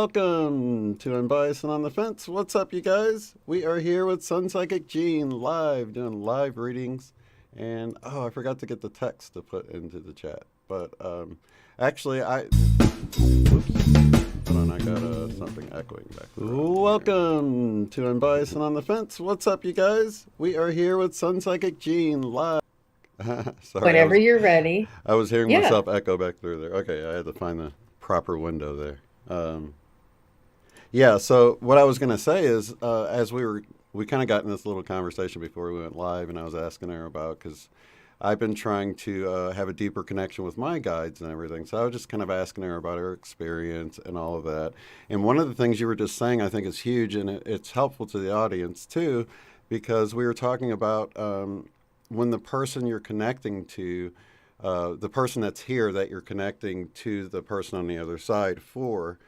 Welcome to Unbiased and on the Fence. What's up, you guys? We are here with SunPsychic Jean live, doing live readings. And I forgot to get the text to put into the chat. But actually, hold on, I got something echoing back. Welcome to Unbiased and on the Fence. What's up, you guys? We are here with SunPsychic Jean live. Sorry, Whenever you're ready. I was hearing Yeah. myself echo back through there. Okay, I had to find the proper window there. Yeah, so what I was going to say is, as we kind of got in this little conversation before we went live, and I was asking her about, because I've been trying to have a deeper connection with my guides and everything. So I was just kind of asking her about her experience and all of that. And one of the things you were just saying, I think, is huge, and it's helpful to the audience too, because we were talking about when the person you're connecting to, the person that's here that you're connecting to the person on the other side for,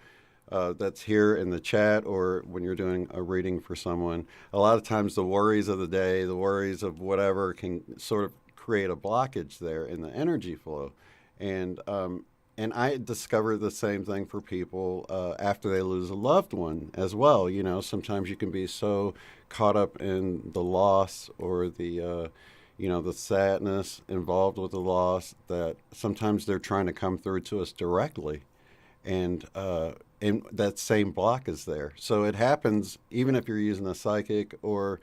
that's here in the chat or when you're doing a reading for someone, a lot of times the worries of the day, the worries of whatever can sort of create a blockage there in the energy flow. And I discovered the same thing for people after they lose a loved one as well. You know, sometimes you can be so caught up in the loss or the sadness involved with the loss that sometimes they're trying to come through to us directly, and that same block is there. So it happens even if you're using a psychic or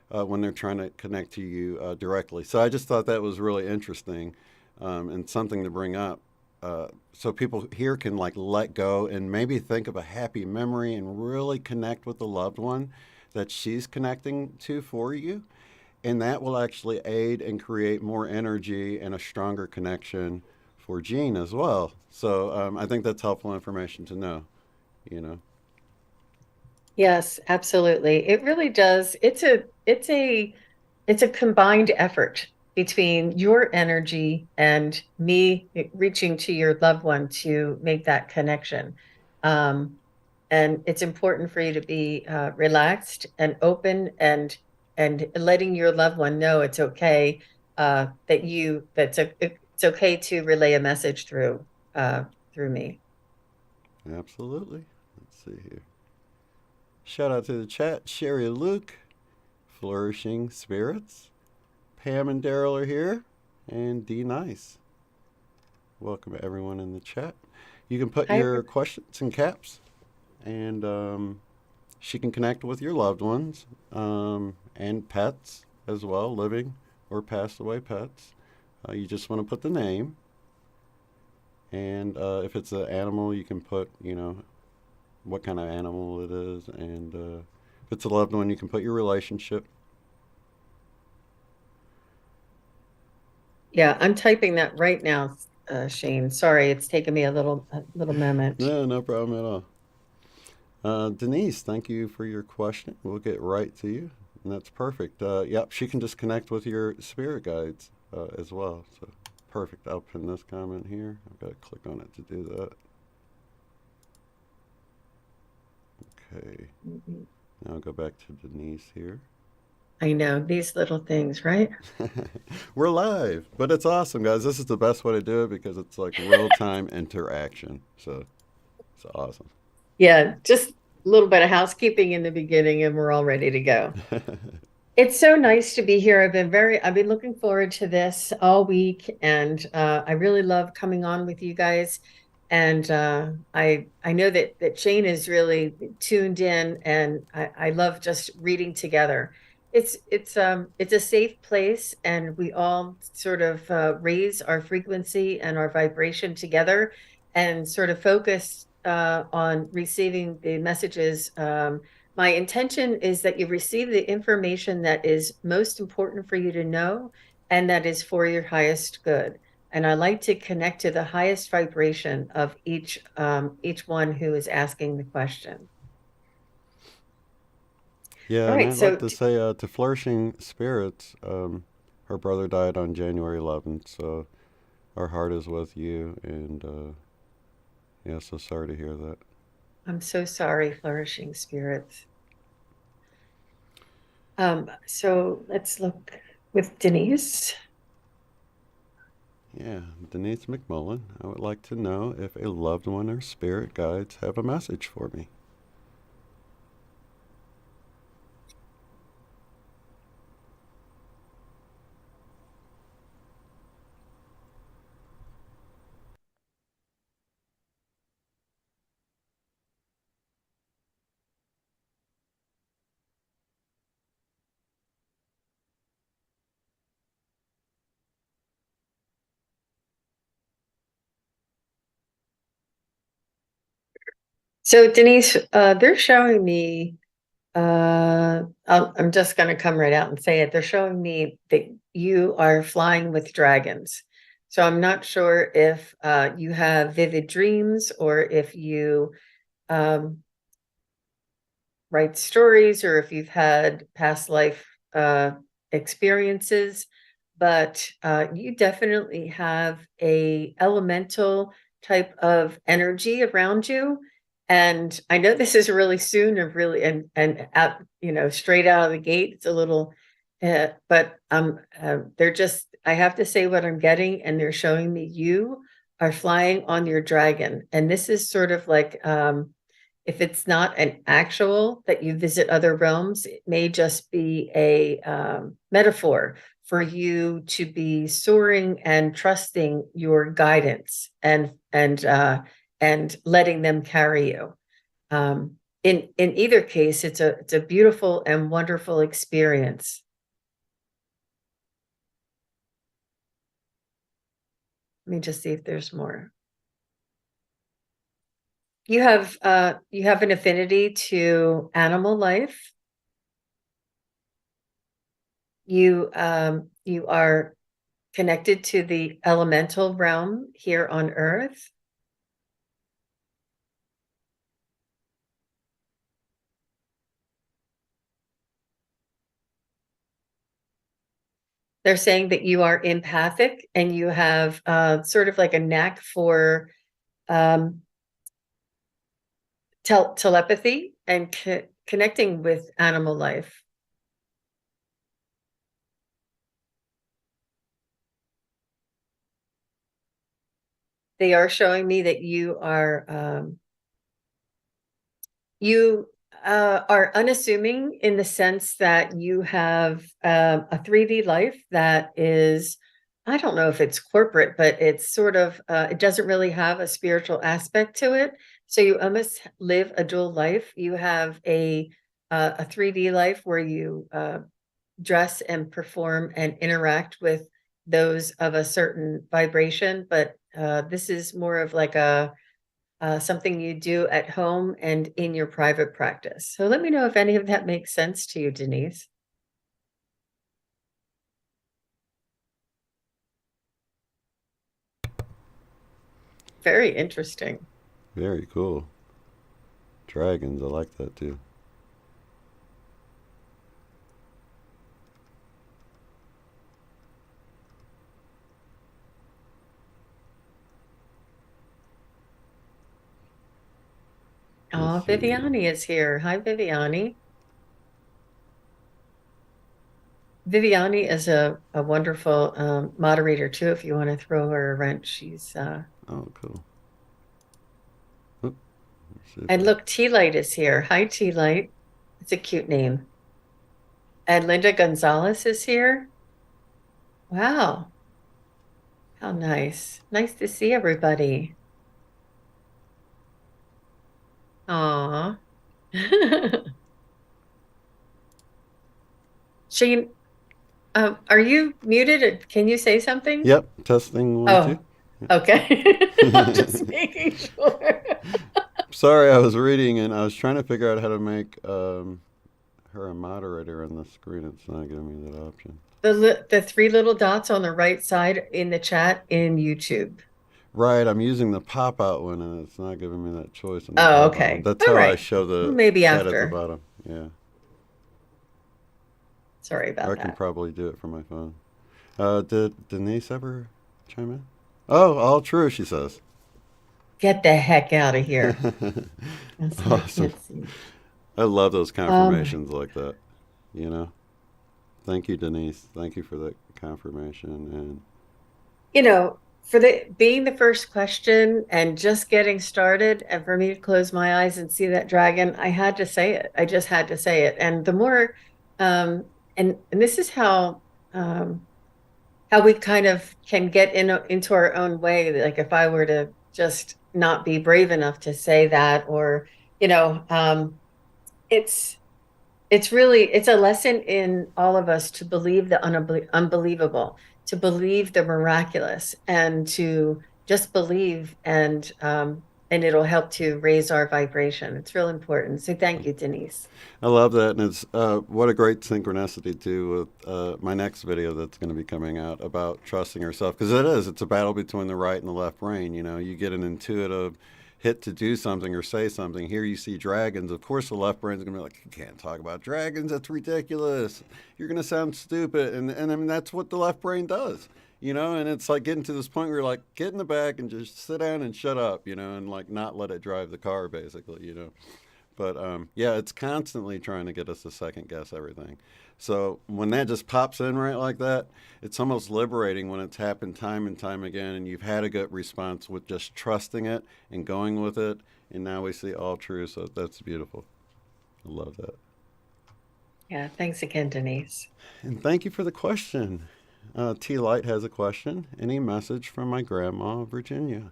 when they're trying to connect to you directly. So I just thought that was really interesting and something to bring up. So people here can like let go and maybe think of a happy memory and really connect with the loved one that she's connecting to for you. And that will actually aid and create more energy and a stronger connection for Jean as well. So I think that's helpful information to know, you know. Yes, absolutely. It really does. It's a combined effort between your energy and me reaching to your loved one to make that connection. Um, and it's important for you to be relaxed and open and letting your loved one know it's okay it's okay to relay a message through me. Absolutely. Let's see here. Shout out to the chat. Sherry Luke, Flourishing Spirits. Pam and Daryl are here. And D Nice. Welcome everyone in the chat. You can put Hi. your questions in caps, and she can connect with your loved ones and pets as well, living or passed away pets. You just want to put the name, and if it's an animal, you can put, what kind of animal it is, and if it's a loved one, you can put your relationship. Yeah, I'm typing that right now, Shane. Sorry, it's taken me a little moment. No, no problem at all. Denise, thank you for your question. We'll get right to you. And that's perfect. Yep, she can just connect with your spirit guides as well. So perfect. I'll pin this comment here. I've got to click on it to do that. Okay. Mhm. Now I'll go back to Denise here. I know these little things, right? We're live, but it's awesome, guys. This is the best way to do it because it's like real time interaction. So it's awesome. Yeah, just a little bit of housekeeping in the beginning, and we're all ready to go. It's so nice to be here. I've been looking forward to this all week, and I really love coming on with you guys. And I know that Shane is really tuned in, and I love just reading together. It's a safe place, and we all sort of raise our frequency and our vibration together, and sort of focus on receiving the messages. My intention is that you receive the information that is most important for you to know and that is for your highest good. And I like to connect to the highest vibration of each one who is asking the question. Yeah, All and right, I'd like so to say to Flourishing Spirits, her brother died on January 11th, so our heart is with you, and yeah, so sorry to hear that. I'm so sorry, flourishing spirits. So let's look with Denise. Yeah, Denise McMullen. I would like to know if a loved one or spirit guides have a message for me. So Denise, they're showing me, I'm just going to come right out and say it. They're showing me that you are flying with dragons. So I'm not sure if you have vivid dreams or if you um, write stories or if you've had past life experiences, but you definitely have a elemental type of energy around you. And I know this is really soon or really and out, straight out of the gate, it's a little but they're just, I have to say what I'm getting, and they're showing me you are flying on your dragon. And this is sort of like if it's not an actual that you visit other realms, it may just be a metaphor for you to be soaring and trusting your guidance and letting them carry you. In either case, it's a beautiful and wonderful experience. Let me just see if there's more. You have an affinity to animal life. You are connected to the elemental realm here on Earth. They're saying that you are empathic and you have sort of like a knack for um, telepathy and connecting with animal life. They are showing me that you are unassuming in the sense that you have a 3D life that is, I don't know if it's corporate, but it's sort of, it doesn't really have a spiritual aspect to it. So you almost live a dual life. You have a 3D life where you dress and perform and interact with those of a certain vibration, but this is more of like a something you do at home and in your private practice. So let me know if any of that makes sense to you, Denise. Very interesting. Very cool. Dragons, I like that too. Let's Oh, see. Viviani is here. Hi, Viviani. Viviani is a wonderful moderator too. If you want to throw her a wrench, she's Oh, cool. Oop, let's see if and look, Tea Light is here. Hi, Tea Light. It's a cute name. And Linda Gonzalez is here. Wow, how nice. Nice to see everybody. Aw. Shane, are you muted? Can you say something? Yep, testing one, two. Oh, okay. I'm just making sure. Sorry, I was reading and I was trying to figure out how to make her a moderator on the screen. It's not giving me that option. The three little dots on the right side in the chat in YouTube. Right, I'm using the pop out one and it's not giving me that choice on the Oh, pop out one. okay. That's All how I right. show Well, the maybe chat at the after. bottom. Yeah. Sorry Or I about can that. probably do it from my phone. Did Denise ever chime in? Oh, all true, she says. Get the heck out of here. So I Awesome. can't see. I love those Oh my. confirmations like that. You know? Thank you, Denise. Thank you for that confirmation. you know, for the being the first question and just getting started, and for me to close my eyes and see that dragon, I had to say it. I just had to say it. And the more, and this is how we kind of can get into our own way. Like if I were to just not be brave enough to say that, or you know, it's it's a lesson in all of us to believe the unbelievable, to believe the miraculous, and to just believe, and it'll help to raise our vibration. It's real important. So thank you, Denise. I love that, and it's what a great synchronicity too with my next video that's going to be coming out about trusting yourself, because it is. It's a battle between the right and the left brain. You know, you get an intuitive hit to do something or say something. Here you see dragons. Of course, the left brain's going to be like, "You can't talk about dragons. That's ridiculous. You're going to sound stupid." And I mean that's what the left brain does. You know, and it's like getting to this point where you're like, get in the back and just sit down and shut up, you know, and like not let it drive the car, basically, you know. But yeah, it's constantly trying to get us to second guess everything. So when that just pops in right like that, it's almost liberating when it's happened time and time again, and you've had a good response with just trusting it and going with it. And now we see all true. So that's beautiful. I love that. Yeah, thanks again, Denise. And thank you for the question. T Light has a question. Any message from my grandma, Virginia?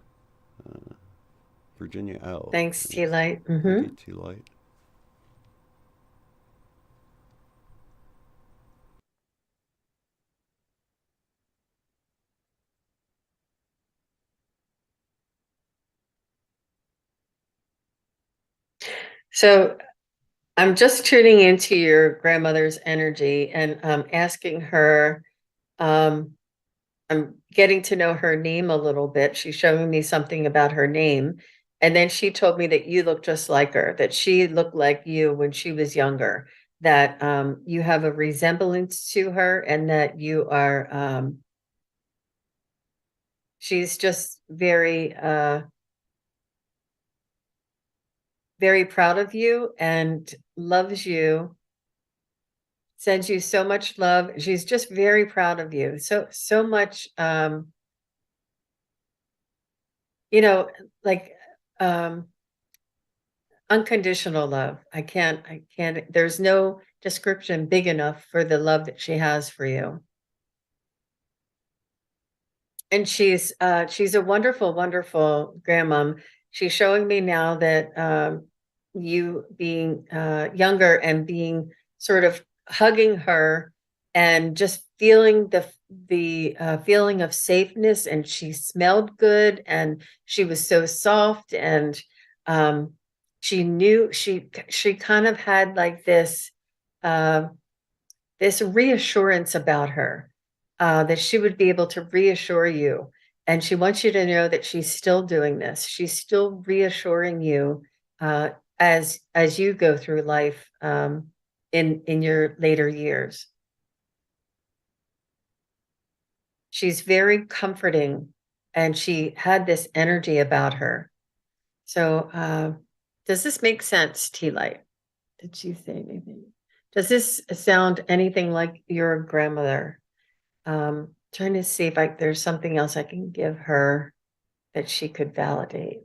Virginia L. Thanks, It T is. Light. Thank you, T Light. So I'm just tuning into your grandmother's energy and asking her. Um, I'm getting to know her name a little bit. She's showing me something about her name. And then she told me that you look just like her, that she looked like you when she was younger, that you have a resemblance to her, and that you are, she's just very proud of you and loves you, sends you so much love. She's just very proud of you. So much, you know, like, um, unconditional love. I can't, there's no description big enough for the love that she has for you. And she's a wonderful, wonderful grandmom. She's showing me now that you being younger and being sort of hugging her and just feeling the feeling of safeness, and she smelled good and she was so soft, and um, she knew she kind of had like uh, this reassurance about her, that she would be able to reassure you. And she wants you to know that she's still doing this. She's still reassuring you uh, as you go through life, in your later years. She's very comforting, and she had this energy about her. So, does this make sense, Tea Light? Did she say anything? Does this sound anything like your grandmother? Trying to see if there's something else I can give her that she could validate.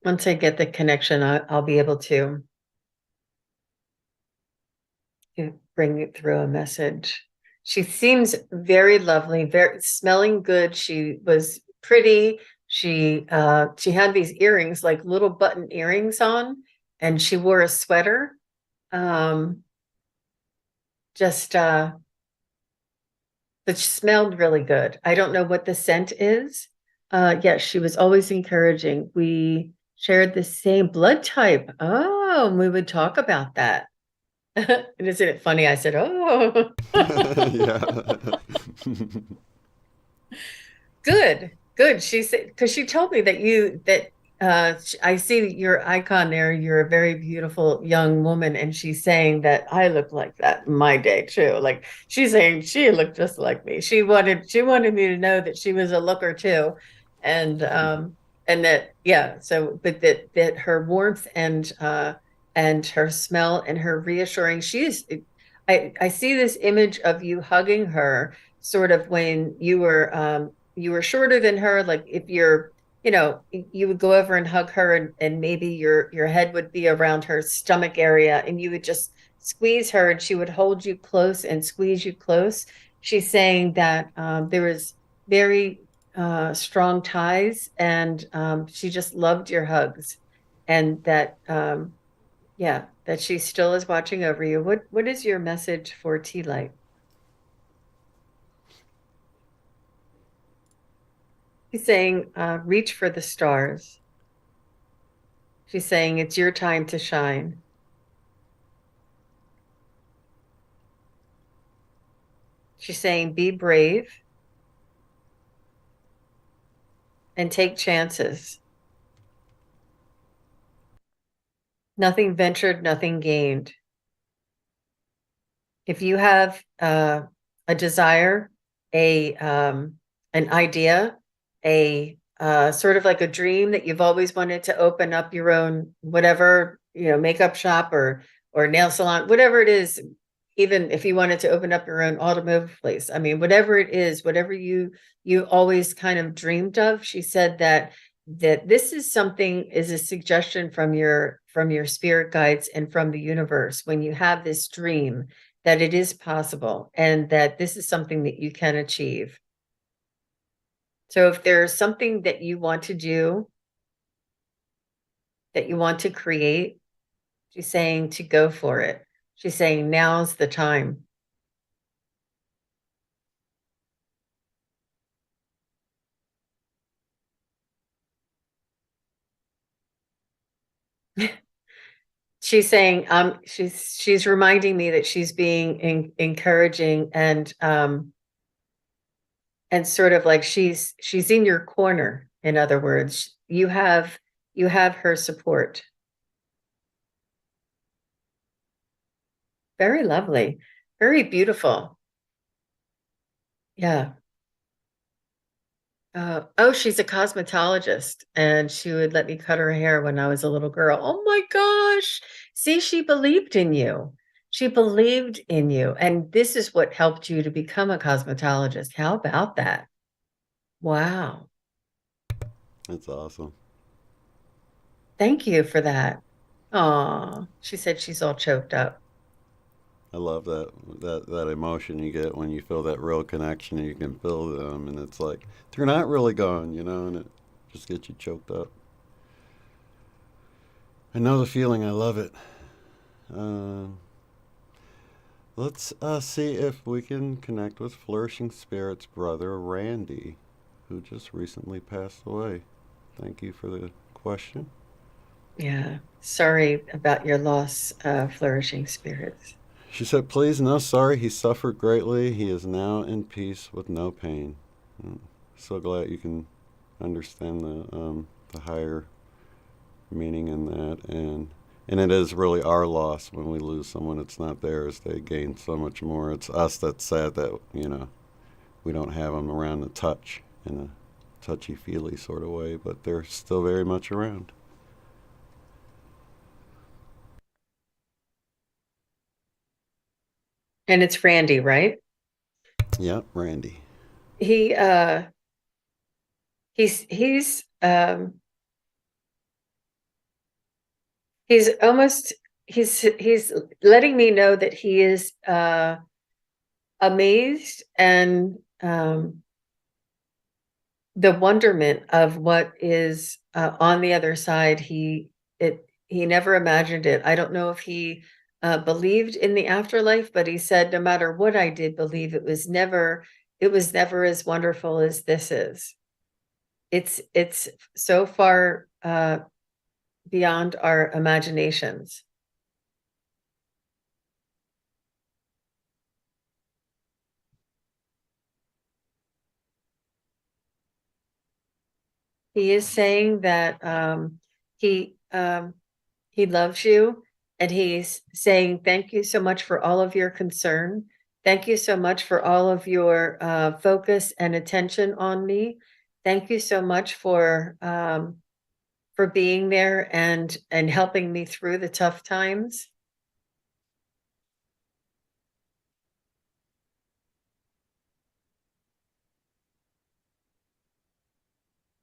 Once I get the connection, I'll be able to bring it through a message. She seems very lovely, very smelling good. She was pretty. She had these earrings, like little button earrings on, and she wore a sweater. Um, just but she smelled really good. I don't know what the scent is. Yes, she was always encouraging. We shared the same blood type. Oh, and we would talk about that. And isn't it funny? I said, "Oh, Yeah. good, good." She said, because she told me that I see your icon there. You're a very beautiful young woman, and she's saying that I look like that in my day too. Like she's saying she looked just like me. She wanted me to know that she was a looker too, and that yeah. So, but that her warmth and her smell and her reassuring. I see this image of you hugging her, sort of when you were shorter than her. Like if you're you would go over and hug her, and maybe your head would be around her stomach area, and you would just squeeze her, and she would hold you close and squeeze you close. She's saying that there was very strong ties, and she just loved your hugs, and that yeah, that she still is watching over you. What is your message for Tea Light? She's saying, reach for the stars. She's saying it's your time to shine. She's saying, be brave and take chances. Nothing ventured, nothing gained. If you have a desire, a an idea, a sort of like a dream that you've always wanted to open up your own whatever, makeup shop or nail salon, whatever it is, even if you wanted to open up your own automotive place. I mean, whatever it is, whatever you always kind of dreamed of, she said that this is something, is a suggestion from your spirit guides and from the universe when you have this dream, that it is possible and that this is something that you can achieve. So if there's something that you want to do, that you want to create, she's saying to go for it. She's saying now's the time. She's saying she's reminding me that she's being encouraging and sort of like she's in your corner. In other words, you have her support. Very lovely, very beautiful. Yeah. Oh, she's a cosmetologist, and she would let me cut her hair when I was a little girl. Oh my gosh. See, she believed in you. She believed in you. And this is what helped you to become a cosmetologist. How about that? Wow. That's awesome. Thank you for that. Oh, she said she's all choked up. I love that emotion you get when you feel that real connection and you can feel them, and it's like they're not really gone, and it just gets you choked up. I know the feeling. I love it. Uh, let's see if we can connect with Flourishing Spirit's brother Randy, who just recently passed away. Thank you for the question. Yeah. Sorry about your loss, flourishing spirits. She said, "Please, no, sorry. He suffered greatly. He is now in peace with no pain." So glad you can understand the higher meaning in that, and it is really our loss when we lose someone. It's not theirs. They gain so much more. It's us that's sad that we don't have them around to touch in a touchy feely sort of way, but they're still very much around. And it's Randy, right? Yep, Randy. He he's almost he's letting me know that he is amazed and the wonderment of what is on the other side. He never imagined it. I don't know if he believed in the afterlife, but he said no matter what I did believe, it was never as wonderful as this is. It's so far beyond our imaginations. He is saying that he um, he loves you, and he's saying thank you so much for all of your concern. Thank you so much for all of your focus and attention on me. Thank you so much for being there and helping me through the tough times.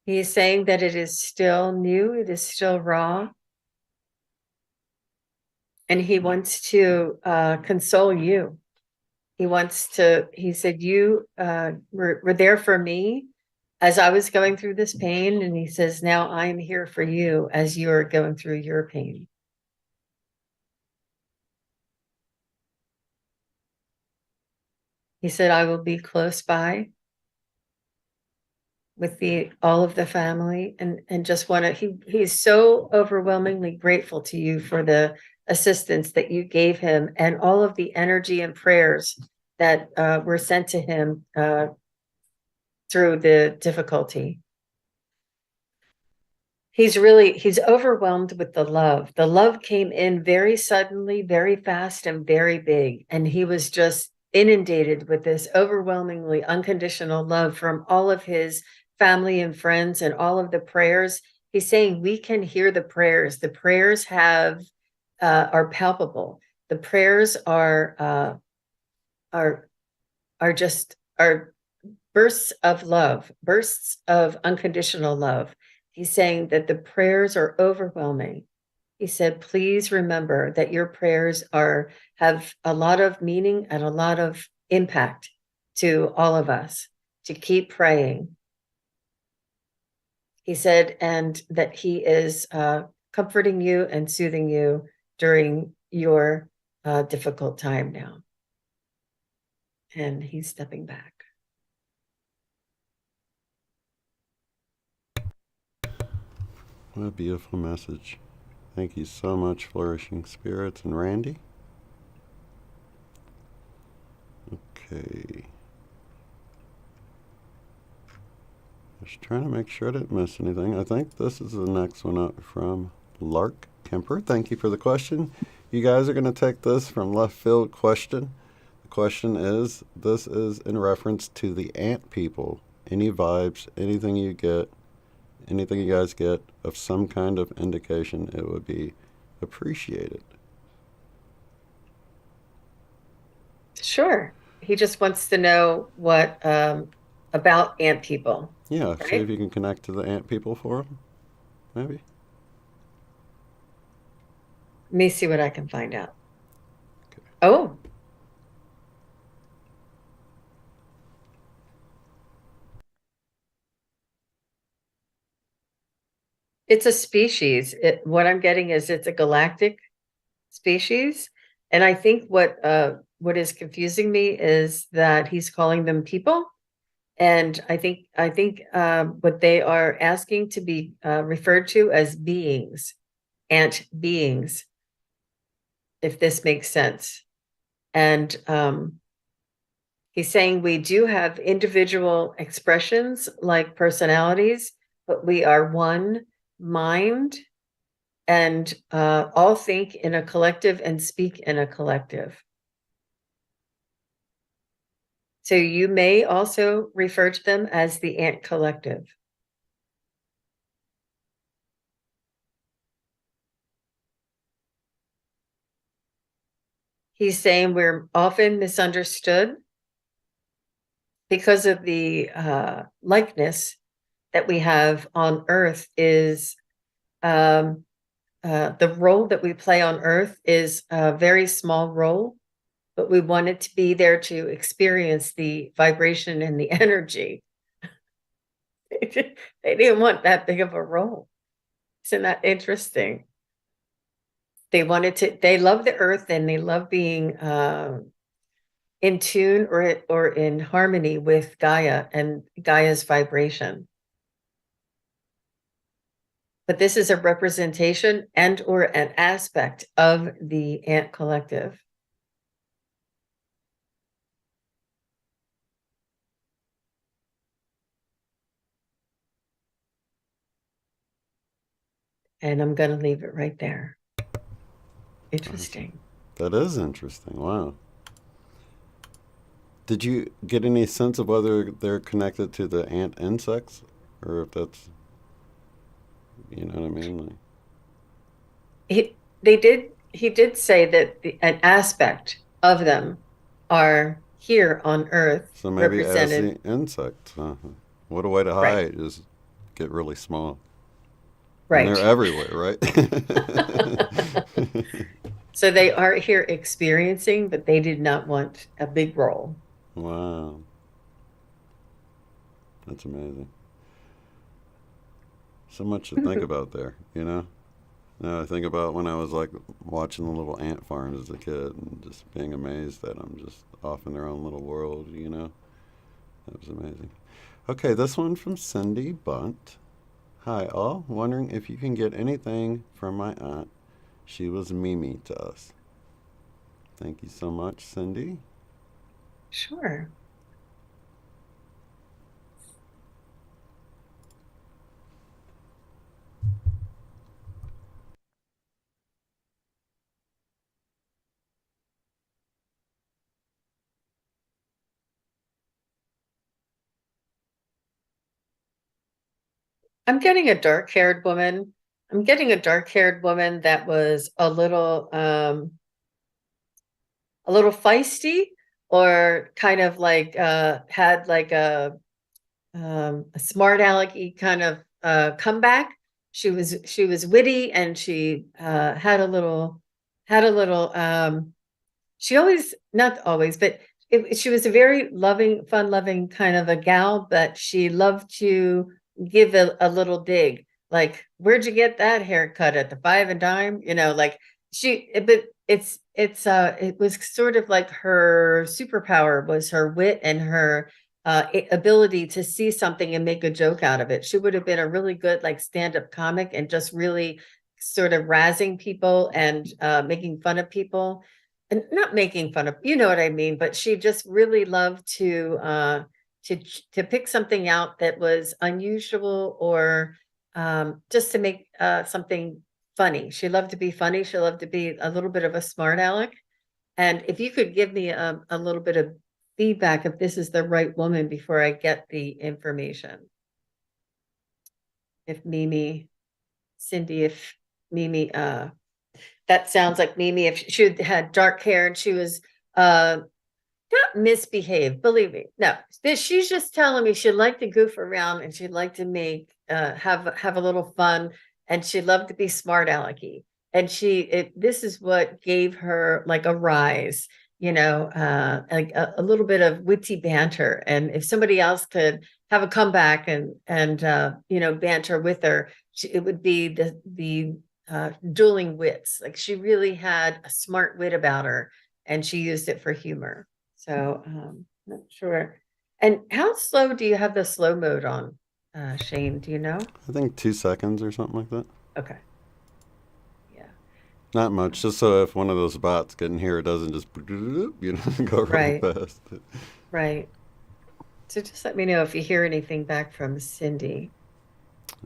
He is saying that it is still new, it is still raw, and he wants to console you. He said, you were there for me as I was going through this pain. And he says, now I'm here for you as you're going through your pain. He said, I will be close by with all of the family, and just want to, he's so overwhelmingly grateful to you for the assistance that you gave him and all of the energy and prayers that were sent to him through the difficulty. He's overwhelmed with the love. The love came in very suddenly, very fast, and very big. And he was just inundated with this overwhelmingly unconditional love from all of his family and friends and all of the prayers. He's saying we can hear the prayers. The prayers are palpable. The prayers are just bursts of love, bursts of unconditional love. He's saying that the prayers are overwhelming. He said, please remember that your prayers have a lot of meaning and a lot of impact to all of us, to keep praying. He said, and that he is comforting you and soothing you during your difficult time now. And he's stepping back. What a beautiful message. Thank you so much, Flourishing Spirits. And Randy? Okay. Just trying to make sure I didn't miss anything. I think this is the next one up from Lark Kemper. Thank you for the question. You guys are going to take this from left field question. The question is, this is in reference to the ant people. Any vibes, anything you guys get of some kind of indication, it would be appreciated. Sure. He just wants to know what about ant people. Yeah, Right? see if you can connect to the ant people for him, maybe. Let me see what I can find out. Okay. Oh. It's a species. What I'm getting is it's a galactic species. And I think what is confusing me is that he's calling them people. And I think what they are asking to be referred to as beings, ant beings, if this makes sense. And he's saying we do have individual expressions like personalities, but we are one mind and all think in a collective and speak in a collective. So you may also refer to them as the ant collective. He's saying we're often misunderstood because of the likeness that we have on Earth is the role that we play on Earth is a very small role, but we wanted to be there to experience the vibration and the energy. They didn't want that big of a role. Isn't that interesting? They love the earth and they love being in tune or in harmony with Gaia and Gaia's vibration. But this is a representation and or an aspect of the ant collective. And I'm going to leave it right there. Interesting. That is interesting. Wow. Did you get any sense of whether they're connected to the ant insects, or if that's, you know what I mean? Like, He did say that an aspect of them are here on Earth so maybe as represented. the insects. What a way to Right, hide is get really small, and they're right. everywhere, right? So they are here experiencing, but they did not want a big role. Wow, that's amazing. So much to think about there, you know. Now I think about when I was like watching the little ant farms as a kid and just being amazed that I'm just off in their own little world, you know. That was amazing. Okay, this one from Cindy Bunt. Hi, all. Wondering if you can get anything from my aunt. She was Mimi to us. Thank you so much, Cindy. Sure. I'm getting a dark-haired woman. I'm getting a dark-haired woman that was a little feisty, or kind of like had like a smart alecky kind of comeback. She was witty, and she had a little she always, not always, but she was a very loving, fun loving kind of a gal, but she loved to give a little dig. Like, where'd you get that haircut at the five and dime? You know, like but it was sort of like her superpower was her wit and her ability to see something and make a joke out of it. She would have been a really good like stand-up comic, and just really sort of razzing people and making fun of people, and not making fun of, you know what I mean, but she just really loved to pick something out that was unusual, or just to make something funny. She loved to be funny. She loved to be a little bit of a smart aleck. And if you could give me a little bit of feedback if this is the right woman before I get the information. If Mimi, Cindy, if Mimi, that sounds like Mimi. If she had dark hair and she was not misbehaved, believe me. No, she's just telling me she'd like to goof around, and she'd like to make have a little fun, and she loved to be smart alecky. And this is what gave her like a rise, you know, like a little bit of witty banter. And if somebody else could have a comeback and you know, banter with her, it would be the dueling wits. Like, she really had a smart wit about her, and she used it for humor. So not sure. And how slow do you have the slow mode on, Shane? Do you know? I think 2 seconds or something like that. Okay. Yeah. Not much, just so if one of those bots get in here, it doesn't just, you know, go really Right. fast. Right. So just let me know if you hear anything back from Cindy,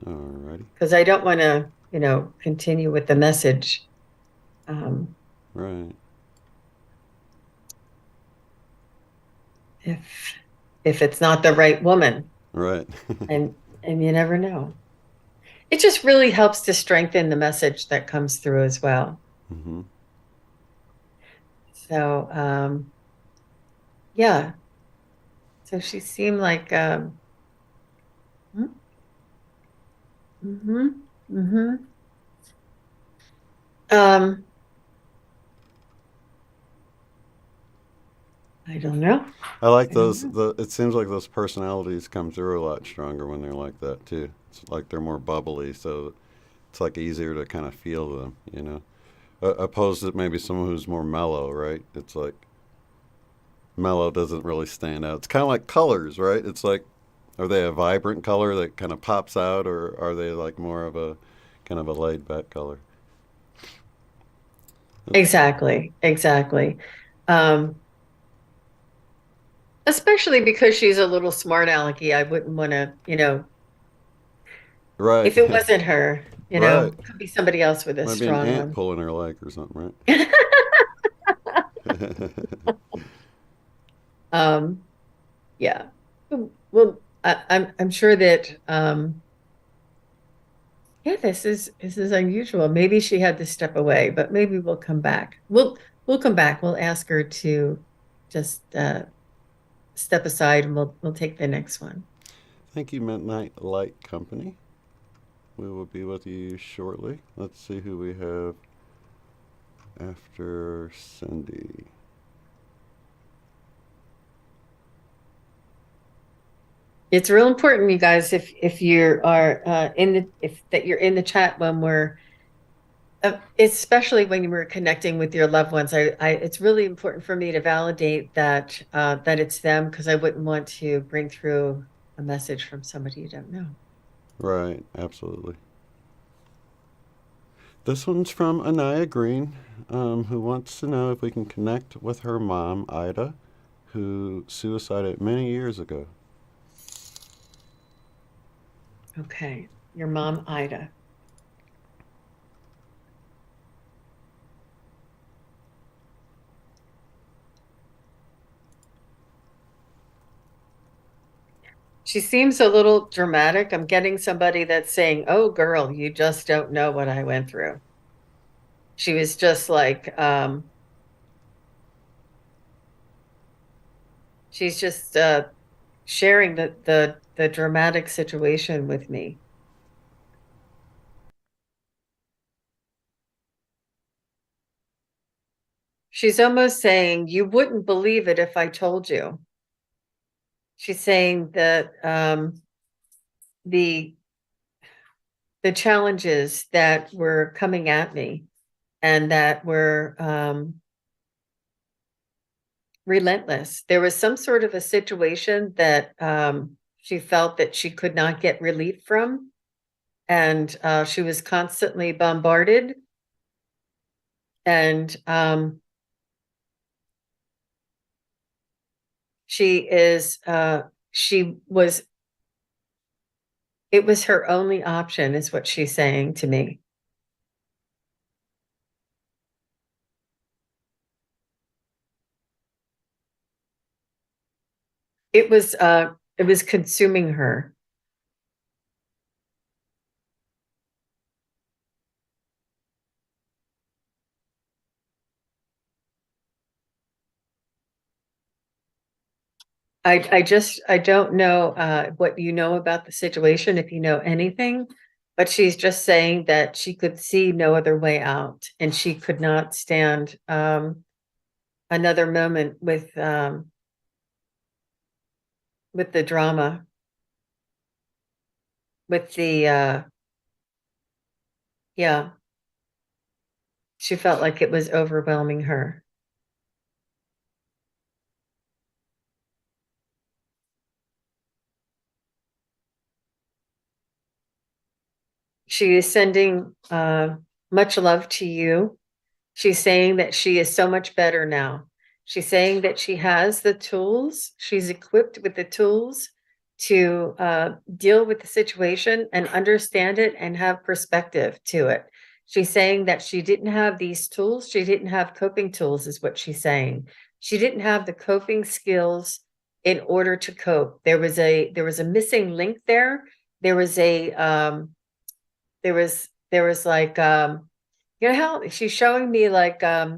Alrighty. because I don't want to, you know, continue with the message. Um, Right. if it's not the right woman, Right. and you never know. It just really helps to strengthen the message that comes through as well. hmm So yeah. So she seemed like mm-hmm, mm-hmm. Um, I don't know. I like I don't those. know. It seems like those personalities come through a lot stronger when they're like that too. It's like they're more bubbly, so it's like easier to kind of feel them, you know. Opposed to maybe someone who's more mellow, right? It's like mellow doesn't really stand out. It's kind of like colors, right? It's like, are they a vibrant color that kind of pops out, or are they like more of a kind of a laid back color? Exactly, exactly. Um, Especially because she's a little smart alecky. I wouldn't want to, you know, Right. if it wasn't her. Right. Could be somebody else with a Might be an strong ant one. pulling her leg or something, right? Um, yeah. Well, I'm sure that yeah, this is unusual. Maybe she had to step away, but maybe we'll come back. We'll come back. We'll ask her to just step aside, and we'll take the next one. Thank you, Midnight Light Company. We will be with you shortly. Let's see who we have after Cindy. It's real important, you guys, if you are in the if that you're in the chat when we're especially when you were connecting with your loved ones. It's really important for me to validate that that it's them, because I wouldn't want to bring through a message from somebody you don't know. Right, absolutely. This one's from Anaya Green, who wants to know if we can connect with her mom, Ida, who suicided many years ago. Okay, your mom, Ida. She seems a little dramatic. I'm getting somebody that's saying, "Oh, girl, you just don't know what I went through." She was just like, she's just sharing the dramatic situation with me. She's almost saying, "You wouldn't believe it if I told you." She's saying that the the challenges that were coming at me and that were relentless. There was some sort of a situation that she felt that she could not get relief from, and she was constantly bombarded. And she is, she was, it was her only option, is what she's saying to me. It was consuming her. I don't know what you know about the situation, if you know anything, but she's just saying that she could see no other way out, and she could not stand another moment with the drama, with the yeah, she felt like it was overwhelming her. She is sending much love to you. She's saying that she is so much better now. She's saying that she has the tools, she's equipped with the tools to deal with the situation and understand it and have perspective to it. She's saying that she didn't have these tools, she didn't have coping tools, is what she's saying. She didn't have the coping skills in order to cope. There was a missing link there. There was a there was like how she's showing me, like how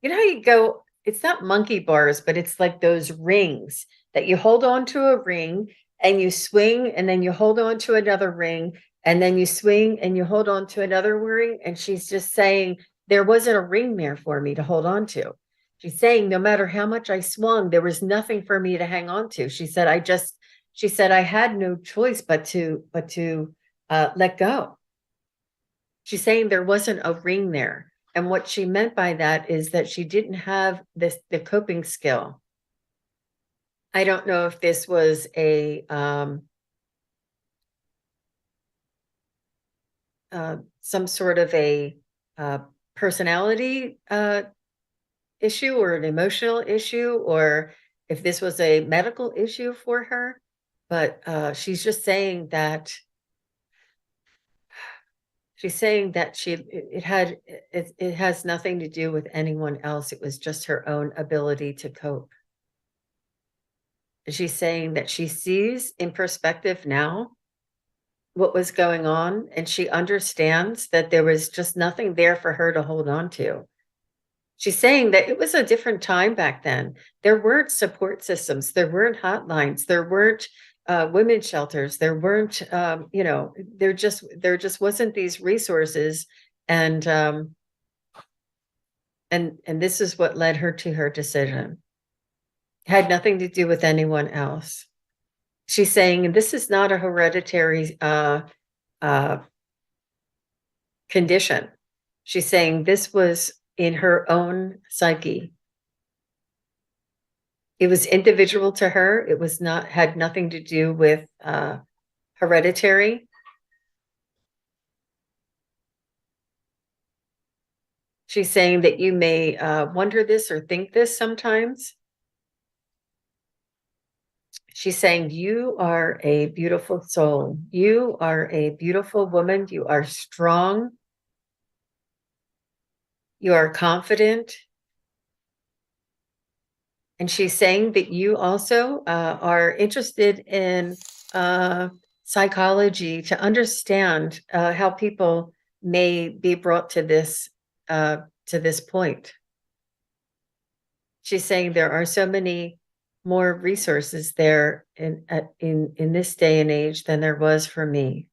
you go, it's not monkey bars, but it's like those rings that you hold on to a ring and you swing, and then you hold on to another ring, and then you swing and you hold on to another ring. And she's just saying there wasn't a ring there for me to hold on to. She's saying no matter how much I swung, there was nothing for me to hang on to. She said I had no choice but to let go. She's saying there wasn't a ring there. And what she meant by that is that she didn't have the coping skill. I don't know if this was a some sort of a uh, personality issue, or an emotional issue, or if this was a medical issue for her. But she's just saying that She's saying that it has nothing to do with anyone else. It was just her own ability to cope. She's saying that she sees in perspective now what was going on, and she understands that there was just nothing there for her to hold on to. She's saying that it was a different time back then. There weren't support systems, there weren't hotlines, there weren't women's shelters, there weren't, there just wasn't these resources, and and this is what led her to her decision. It had nothing to do with anyone else. She's saying this is not a hereditary uh, condition. She's saying this was in her own psyche. It was individual to her. It was not, had nothing to do with hereditary. She's saying that you may wonder this or think this sometimes. She's saying you are a beautiful soul. You are a beautiful woman. You are strong. You are confident. And she's saying that you also are interested in psychology to understand how people may be brought to this point. She's saying there are so many more resources there in this day and age than there was for me.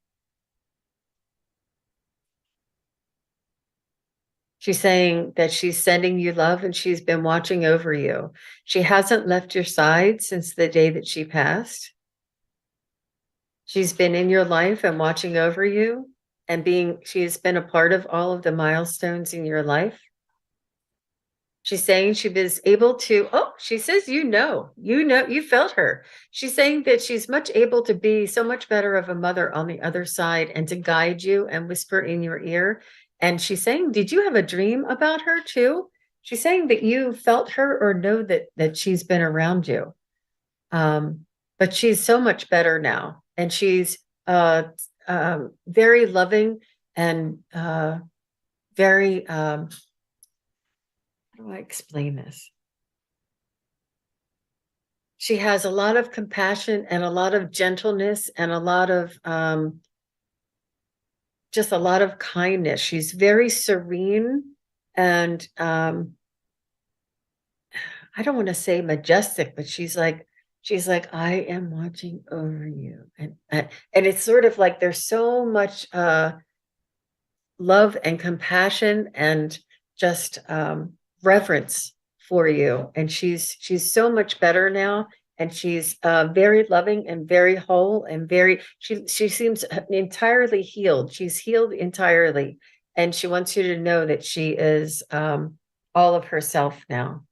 She's saying that she's sending you love and she's been watching over you. She hasn't left your side since the day that she passed. She's been in your life and watching over you, and she's been a part of all of the milestones in your life. She's saying she was able to, she says, you felt her. She's saying that she's much able to be so much better of a mother on the other side and to guide you and whisper in your ear. And she's saying, did you have a dream about her too? She's saying that you felt her or know that she's been around you. But she's so much better now. And she's very loving and very, how do I explain this? She has a lot of compassion and a lot of gentleness and a lot of just a lot of kindness. She's very serene and I don't want to say majestic, but she's like, I am watching over you. And it's sort of like there's so much love and compassion and just reverence for you. And she's so much better now. And she's very loving and very whole and she seems entirely healed. She's healed entirely. And she wants you to know that she is all of herself now.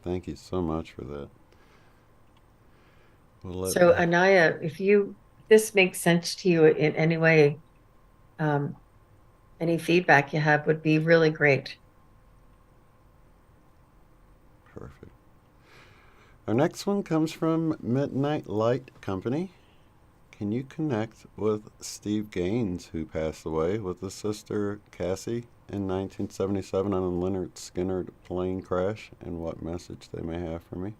Thank you so much for that. So Anaya, if this makes sense to you in any way, any feedback you have would be really great. Perfect. Our next one comes from Midnight Light Company. Can you connect with Steve Gaines, who passed away, with his sister Cassie in 1977 on a Leonard Skinner plane crash, and what message they may have for me?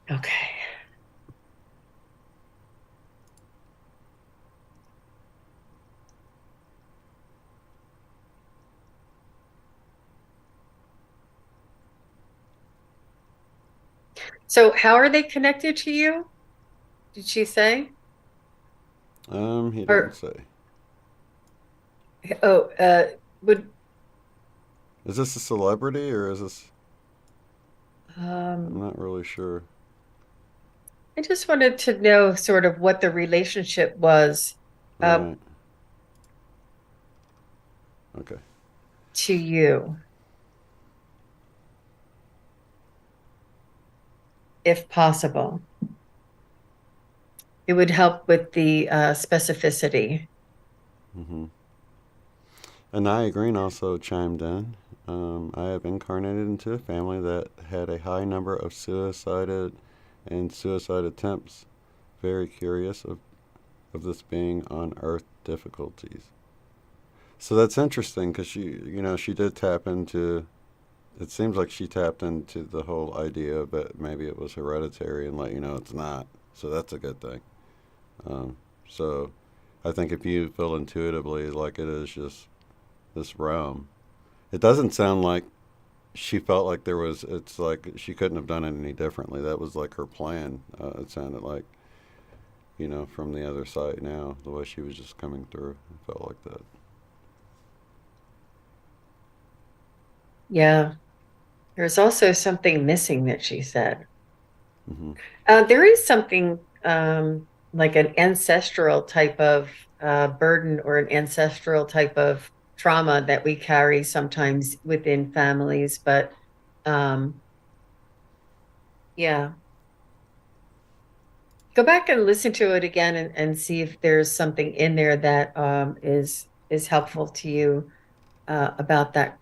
Okay. So how are they connected to you? Did she say? He didn't say. Would Is this a celebrity or is this? I'm um not really sure. I just wanted to know sort of what the relationship was Right. Okay. to you, if possible. It would help with the specificity. Mm-hmm. Anaya Green also chimed in. I have incarnated into a family that had a high number of suicided and suicide attempts. Very curious of this being unearthed difficulties. So that's interesting because she did tap into. It seems like she tapped into the whole idea, but maybe it was hereditary and let you know it's not. So that's a good thing. Um, so I think if you feel intuitively like it is just this realm, it doesn't sound like she felt like there was. It's like she couldn't have done it any differently. That was like her plan. It sounded like from the other side now, the way she was just coming through. It felt like that. Yeah. There's also something missing that she said. Hmm. There is something like an ancestral type of burden or an ancestral type of trauma that we carry sometimes within families. But um, yeah, go back and listen to it again and see if there's something in there that is helpful to you about that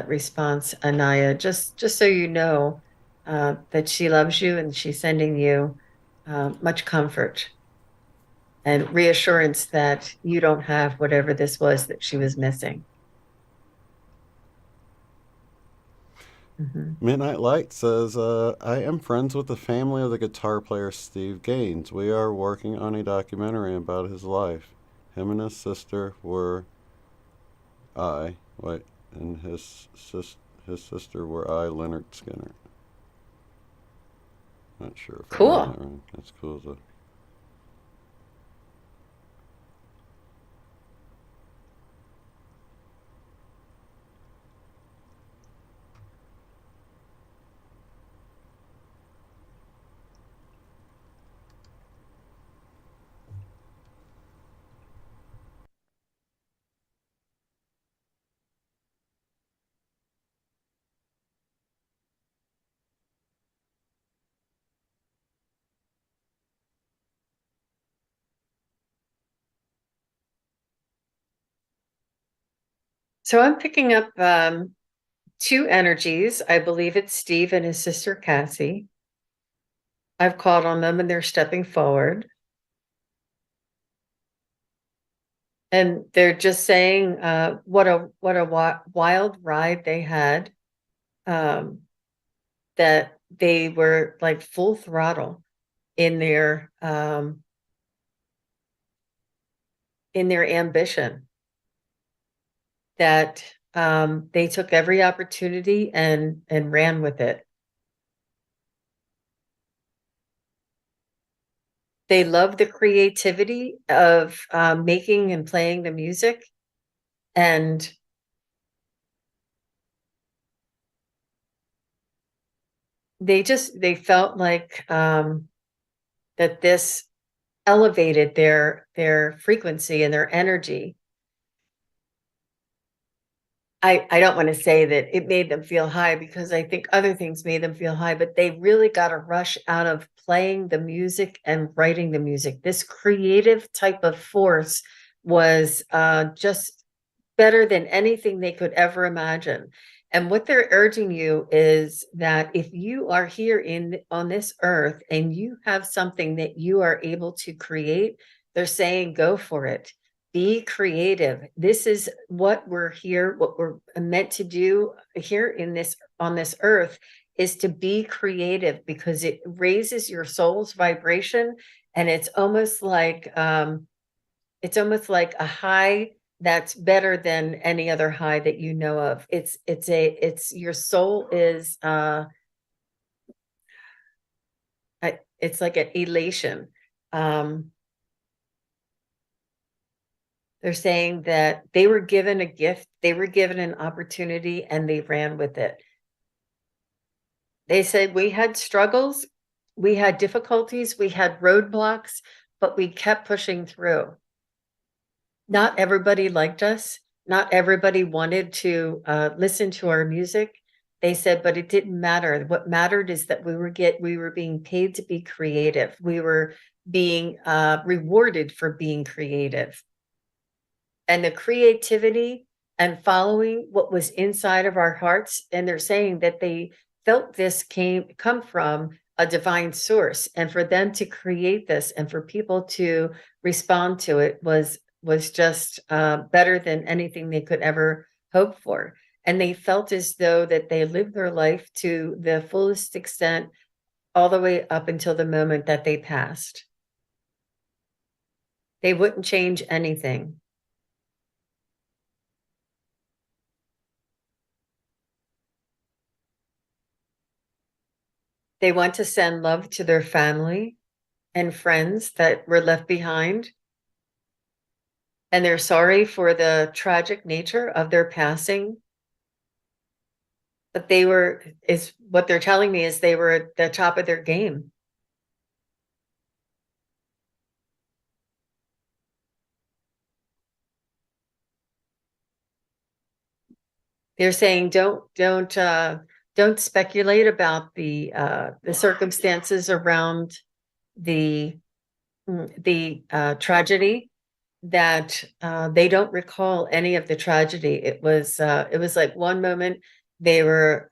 response, Anaya. Just so you know that she loves you and she's sending you much comfort and reassurance that you don't have whatever this was that she was missing. Mhm. Midnight Light says, I am friends with the family of the guitar player Steve Gaines. We are working on a documentary about his life. Him and his sister were wait, and his sister were Leonard Skinner. Not sure if I'm reading Cool. that right. That's cool though. So I'm picking up two energies. I believe it's Steve and his sister Cassie. I've called on them and they're stepping forward. And they're just saying what a wild ride they had. Um, that they were like full throttle in their ambition. That they took every opportunity and ran with it. They love the creativity of making and playing the music, and they felt like that this elevated their frequency and their energy. I don't want to say that it made them feel high because I think other things made them feel high, but they really got a rush out of playing the music and writing the music. This creative type of force was just better than anything they could ever imagine. And what they're urging you is that if you are here on this earth and you have something that you are able to create, they're saying go for it. Be creative. This is what we're meant to do here on this earth is to be creative because it raises your soul's vibration, and it's almost like a high that's better than any other high that you know of. It's your soul is it's like an elation. Um, they're saying that they were given a gift, they were given an opportunity, and they ran with it. They said we had struggles, we had difficulties, we had roadblocks, but we kept pushing through. Not everybody liked us. Not everybody wanted to listen to our music. They said, but it didn't matter. What mattered is that we were being paid to be creative. We were being rewarded for being creative. And the creativity and following what was inside of our hearts. And they're saying that they felt this come from a divine source, and for them to create this and for people to respond to it was just better than anything they could ever hope for. And they felt as though that they lived their life to the fullest extent all the way up until the moment that they passed. They wouldn't change anything. They want to send love to their family and friends that were left behind. And they're sorry for the tragic nature of their passing. But is what they're telling me is they were at the top of their game. They're saying don't speculate about the circumstances around the tragedy, that they don't recall any of the tragedy. It was like one moment they were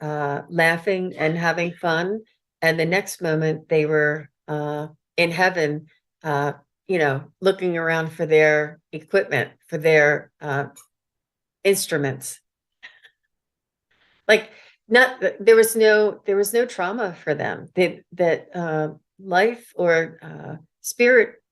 laughing and having fun, and the next moment they were in heaven, looking around for their equipment, for their instruments. Like, not there was no trauma for them. That life or spirit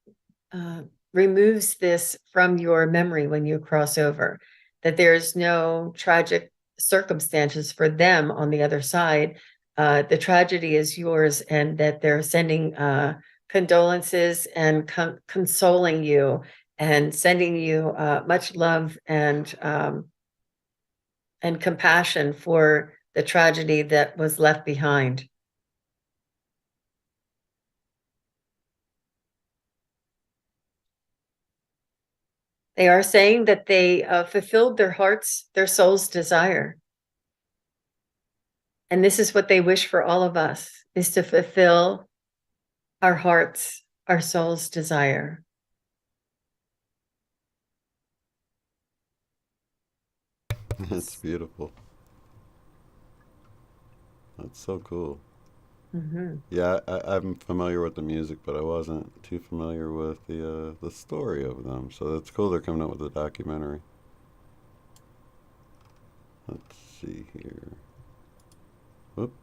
removes this from your memory when you cross over, that there's no tragic circumstances for them on the other side. The tragedy is yours, and that they're sending condolences and consoling you and sending you much love and compassion for the tragedy that was left behind. They are saying that they fulfilled their soul's desire. And this is what they wish for all of us, is to fulfill our hearts, our soul's desire. That's beautiful. That's so cool. Mm-hmm. Yeah, I'm familiar with the music, but I wasn't too familiar with the story of them. So that's cool. They're coming out with a documentary. Let's see here. Whoop.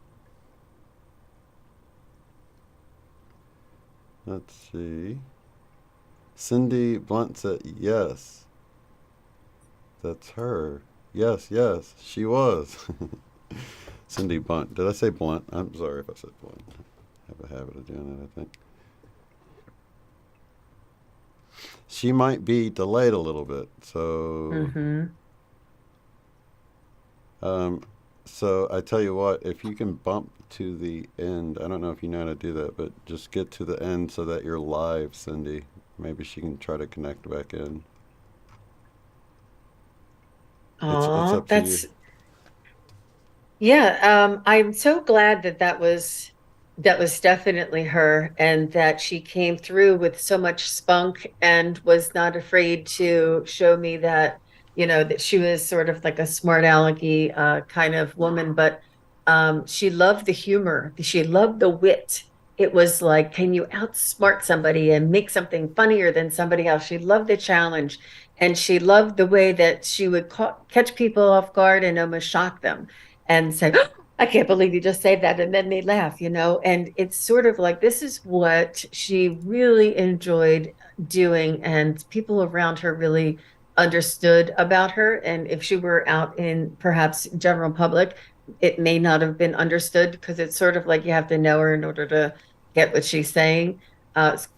Let's see. Cindy Blunt said yes. That's her. Yes, yes, she was. Cindy Blunt. Did I say Blunt? I'm sorry if I said Blunt. I have a habit of doing that, I think. She might be delayed a little bit. Mm-hmm. Um, so I tell you what, if you can bump to the end, I don't know if you know how to do that, but just get to the end so that you're live, Cindy. Maybe she can try to connect back in. It's Oh, up to you. I'm so glad that that was definitely her, and that she came through with so much spunk and was not afraid to show me that, that she was sort of like a smart alecky kind of woman. But she loved the humor. She loved the wit. It was like, can you outsmart somebody and make something funnier than somebody else? She loved the challenge, and she loved the way that she would catch people off guard and almost shock them and say, I can't believe you just said that. And then they laugh. And it's sort of like, this is what she really enjoyed doing. And people around her really understood about her. And if she were out in perhaps general public, it may not have been understood, because it's sort of like you have to know her in order to get what she's saying.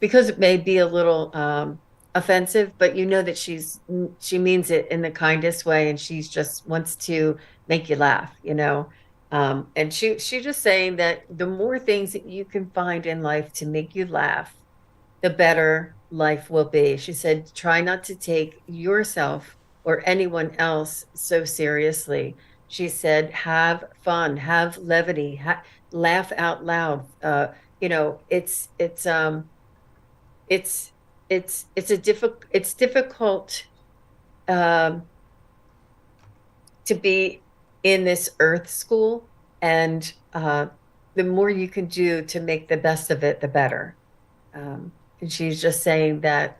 Because it may be a little offensive, but you know that she means it in the kindest way, and she's just wants to make you laugh. And she's just saying that the more things that you can find in life to make you laugh, the better life will be. She said, try not to take yourself or anyone else so seriously. She said, have fun, have levity, laugh out loud. It's it's difficult um, to be in this earth school, and the more you can do to make the best of it, the better. And she's just saying that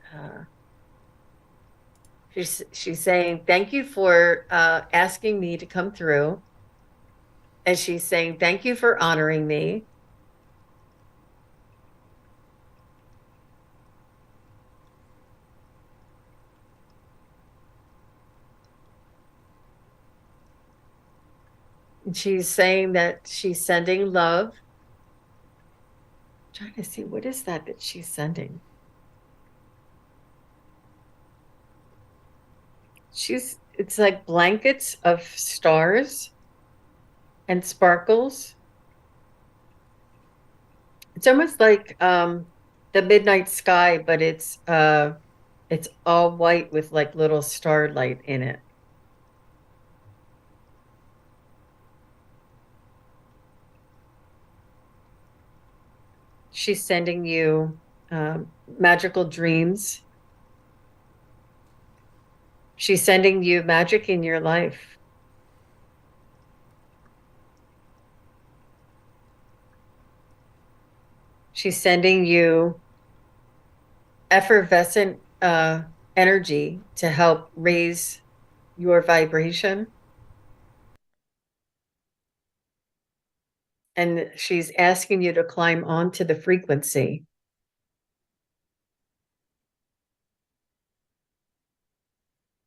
she's saying thank you for asking me to come through, and she's saying thank you for honoring me. And she's saying that she's sending love. I'm trying to see what is that she's sending. It's like blankets of stars and sparkles. It's almost like the midnight sky, but it's all white with like little starlight in it. She's sending you magical dreams. She's sending you magic in your life. She's sending you effervescent energy to help raise your vibration. And she's asking you to climb onto the frequency.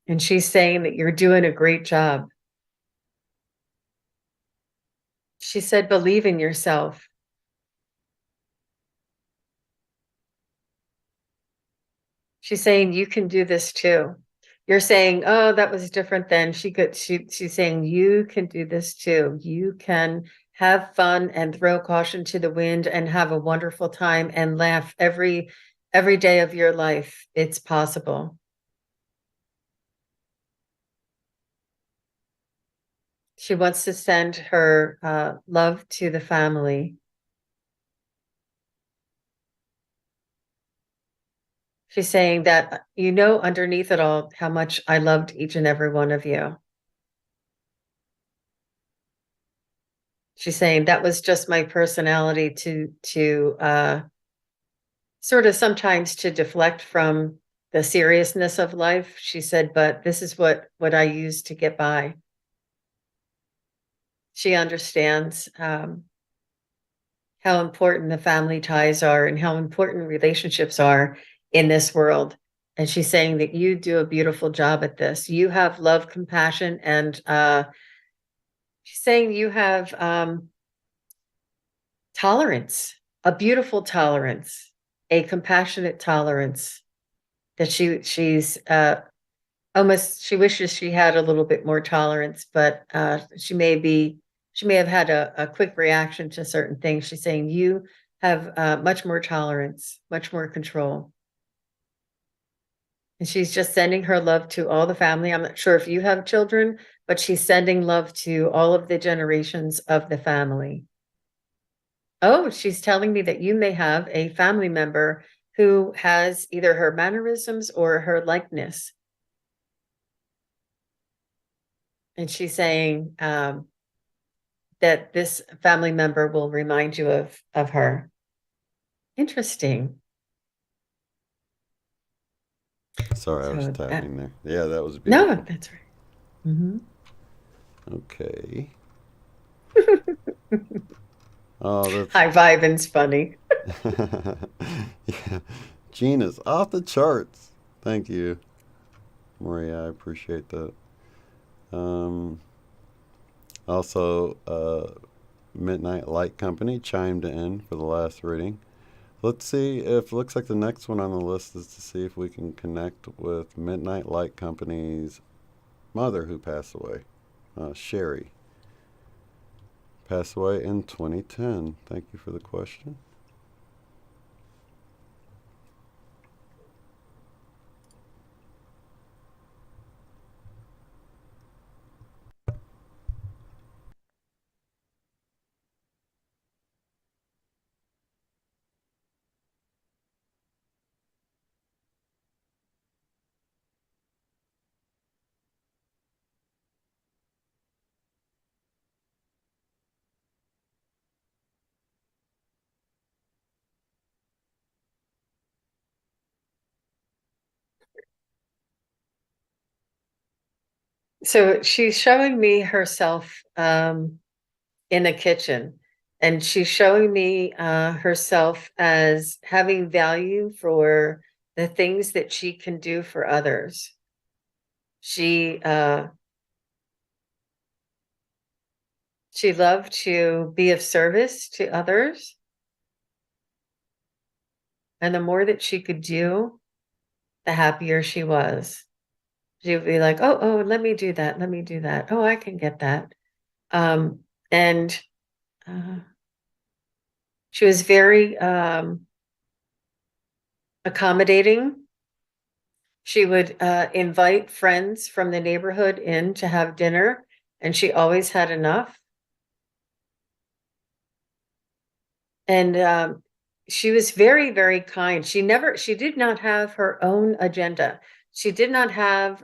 And she's saying that you're doing a great job. She said, believe in yourself. She's saying you can do this too. You're saying, oh, that was different then. She's saying you can do this too. You can have fun and throw caution to the wind and have a wonderful time and laugh every day of your life. It's possible. She wants to send her love to the family. She's saying that, you know, underneath it all, how much I loved each and every one of you. She's saying that was just my personality to sort of sometimes to deflect from the seriousness of life. She said, but this is what I use to get by. She understands how important the family ties are and how important relationships are in this world. And she's saying that you do a beautiful job at this. You have love, compassion, and she's saying you have tolerance, a beautiful tolerance, a compassionate tolerance that she's almost she wishes she had a little bit more tolerance, but she may have had a quick reaction to certain things. She's saying you have much more tolerance, much more control. And she's just sending her love to all the family. I'm not sure if you have children, but she's sending love to all of the generations of the family. Oh, she's telling me that you may have a family member who has either her mannerisms or her likeness. And she's saying that this family member will remind you of her. Interesting. Sorry, I was So that tapping there. Yeah, that was no, beautiful. that's right. Hmm. Okay. Oh, that's High vibing's funny. yeah. Gene is off the charts. Thank you, Maria. I appreciate that. Um, also, Midnight Light Company chimed in for the last reading. Let's see if looks like the next one on the list is to see if we can connect with Midnight Light Company's mother who passed away, Sherry. Passed away in 2010. Thank you for the question. So she's showing me herself in the kitchen, and she's showing me herself as having value for the things that she can do for others. She she loved to be of service to others, and the more that she could do, the happier she was. She would be like, "Oh, oh, let me do that. Let me do that. Oh, I can get that." And uh, she was very accommodating. She would invite friends from the neighborhood in to have dinner, and she always had enough. And she was very, very kind. She did not have her own agenda. She did not have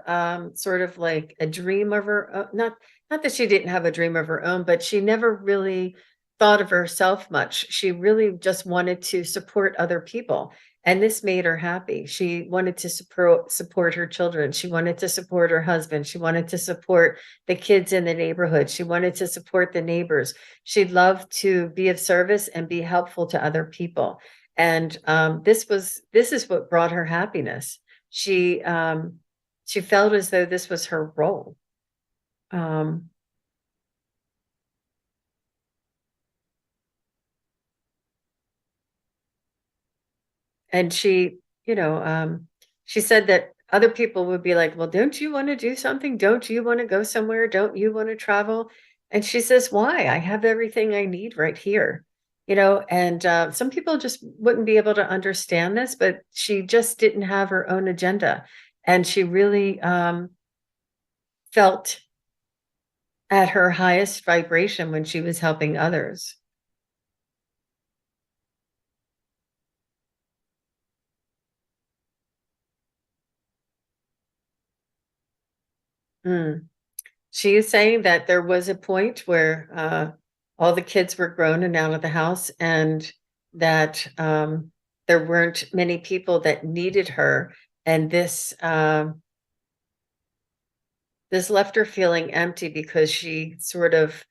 sort of like a dream of her own. Not that she didn't have a dream of her own, but she never really thought of herself much. She really just wanted to support other people. And this made her happy. She wanted to support her children. She wanted to support her husband. She wanted to support the kids in the neighborhood. She wanted to support the neighbors. She loved to be of service and be helpful to other people. And this is what brought her happiness. She felt as though this was her role. Um, and she said that other people would be like, "Well, don't you want to do something? Don't you want to go somewhere? Don't you want to travel?" And she says, "Why? I have everything I need right here." And some people just wouldn't be able to understand this, but she just didn't have her own agenda, and she really felt at her highest vibration when she was helping others. Mm. She is saying that there was a point where all the kids were grown and out of the house, and that there weren't many people that needed her, and this left her feeling empty because she sort of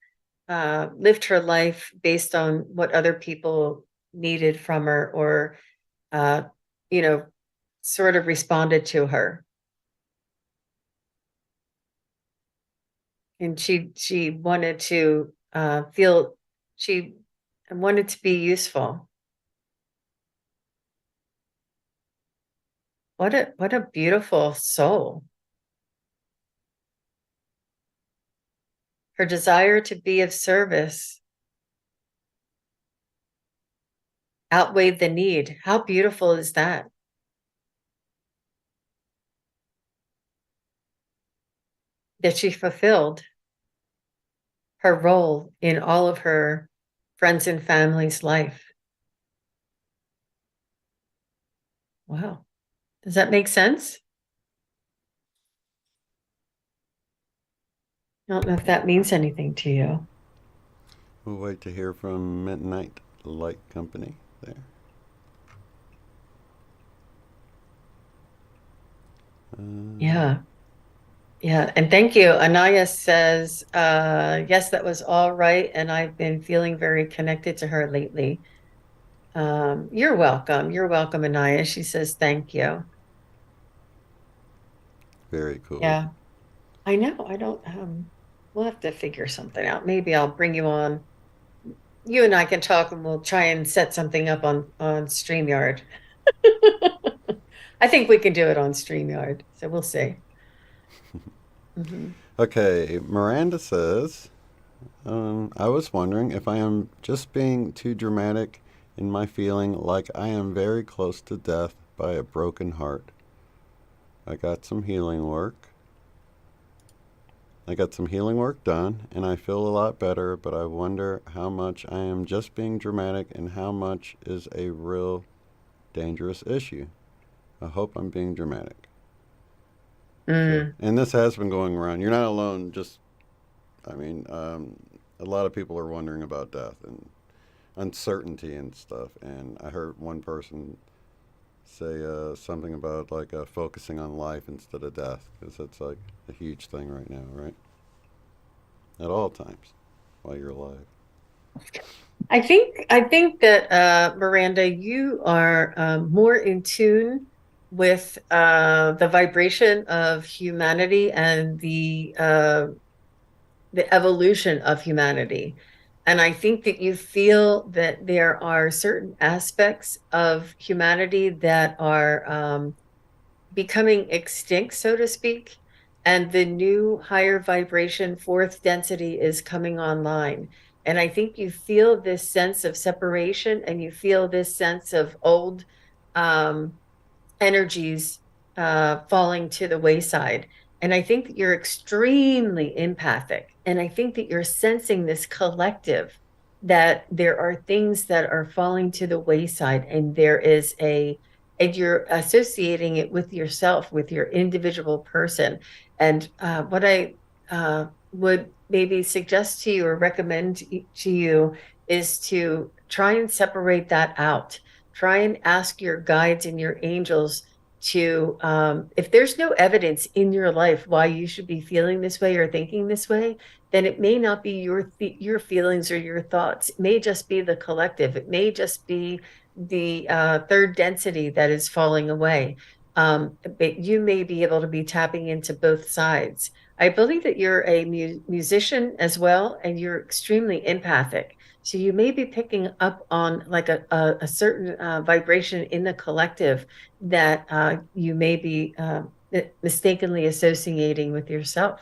lived her life based on what other people needed from her, or uh, you know, sort of responded to her. And she wanted to feel she wanted to be useful. What a beautiful soul. Her desire to be of service outweighed the need. How beautiful is that? That she fulfilled her role in all of her friends and family's life. Wow. Does that make sense? I don't know if that means anything to you. We'll wait to hear from Midnight Light Company there. Uh, Yeah. Yeah, and thank you. Anaya says, yes, that was all right. And I've been feeling very connected to her lately. You're welcome. You're welcome, Anaya. She says, thank you. Very cool. Yeah, I know. I don't, we'll have to figure something out. Maybe I'll bring you on. You and I can talk and we'll try and set something up on StreamYard. I think we can do it on StreamYard. So we'll see. Hmm. Okay, Miranda says, I was wondering if I am just being too dramatic in my feeling like I am very close to death by a broken heart. I got some healing work. I got some healing work done, and I feel a lot better, but I wonder how much I am just being dramatic and how much is a real dangerous issue. I hope I'm being dramatic. So, Mm, and this has been going around. You're not alone. A lot of people are wondering about death and uncertainty and stuff. And I heard one person say something about like focusing on life instead of death, because that's like a huge thing right now, right? At all times while you're alive. I think that Miranda, you are more in tune with the vibration of humanity and the evolution of humanity. And I think that you feel that there are certain aspects of humanity that are becoming extinct, so to speak, and the new higher vibration fourth density is coming online. And I think you feel this sense of separation and you feel this sense of old um, energies falling to the wayside. And I think that you're extremely empathic. And I think that you're sensing this collective that there are things that are falling to the wayside, and and you're associating it with yourself, with your individual person. And what I would maybe suggest to you or recommend to you is to try and separate that out. Try and ask your guides and your angels to if there's no evidence in your life why you should be feeling this way or thinking this way, then it may not be your feelings or your thoughts. It may just be the collective. It may just be the third density that is falling away. But you may be able to be tapping into both sides. I believe that you're a musician as well, and you're extremely empathic. So you may be picking up on like a certain vibration in the collective that you may be mistakenly associating with yourself.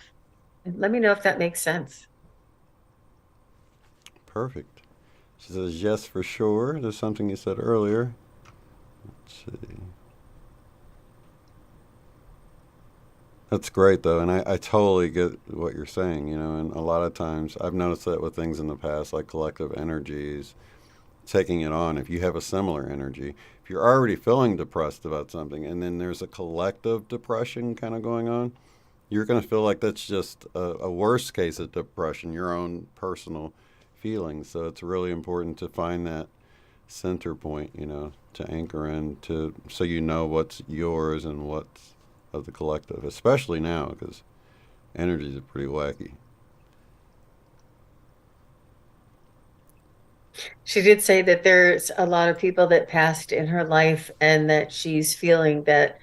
Let me know if that makes sense. Perfect. She says yes for sure. There's something you said earlier. Let's see. That's great though, and I totally get what you're saying. You know, and a lot of times I've noticed that with things in the past, like collective energies, taking it on. If you have a similar energy, if you're already feeling depressed about something, and then there's a collective depression kind of going on, you're going to feel like that's just a worse case of depression, your own personal feelings. So it's really important to find that center point, you know, to anchor in, to so you know what's yours and what's of the collective, especially now because energies are pretty wacky. She did say that there's a lot of people that passed in her life and that she's feeling that,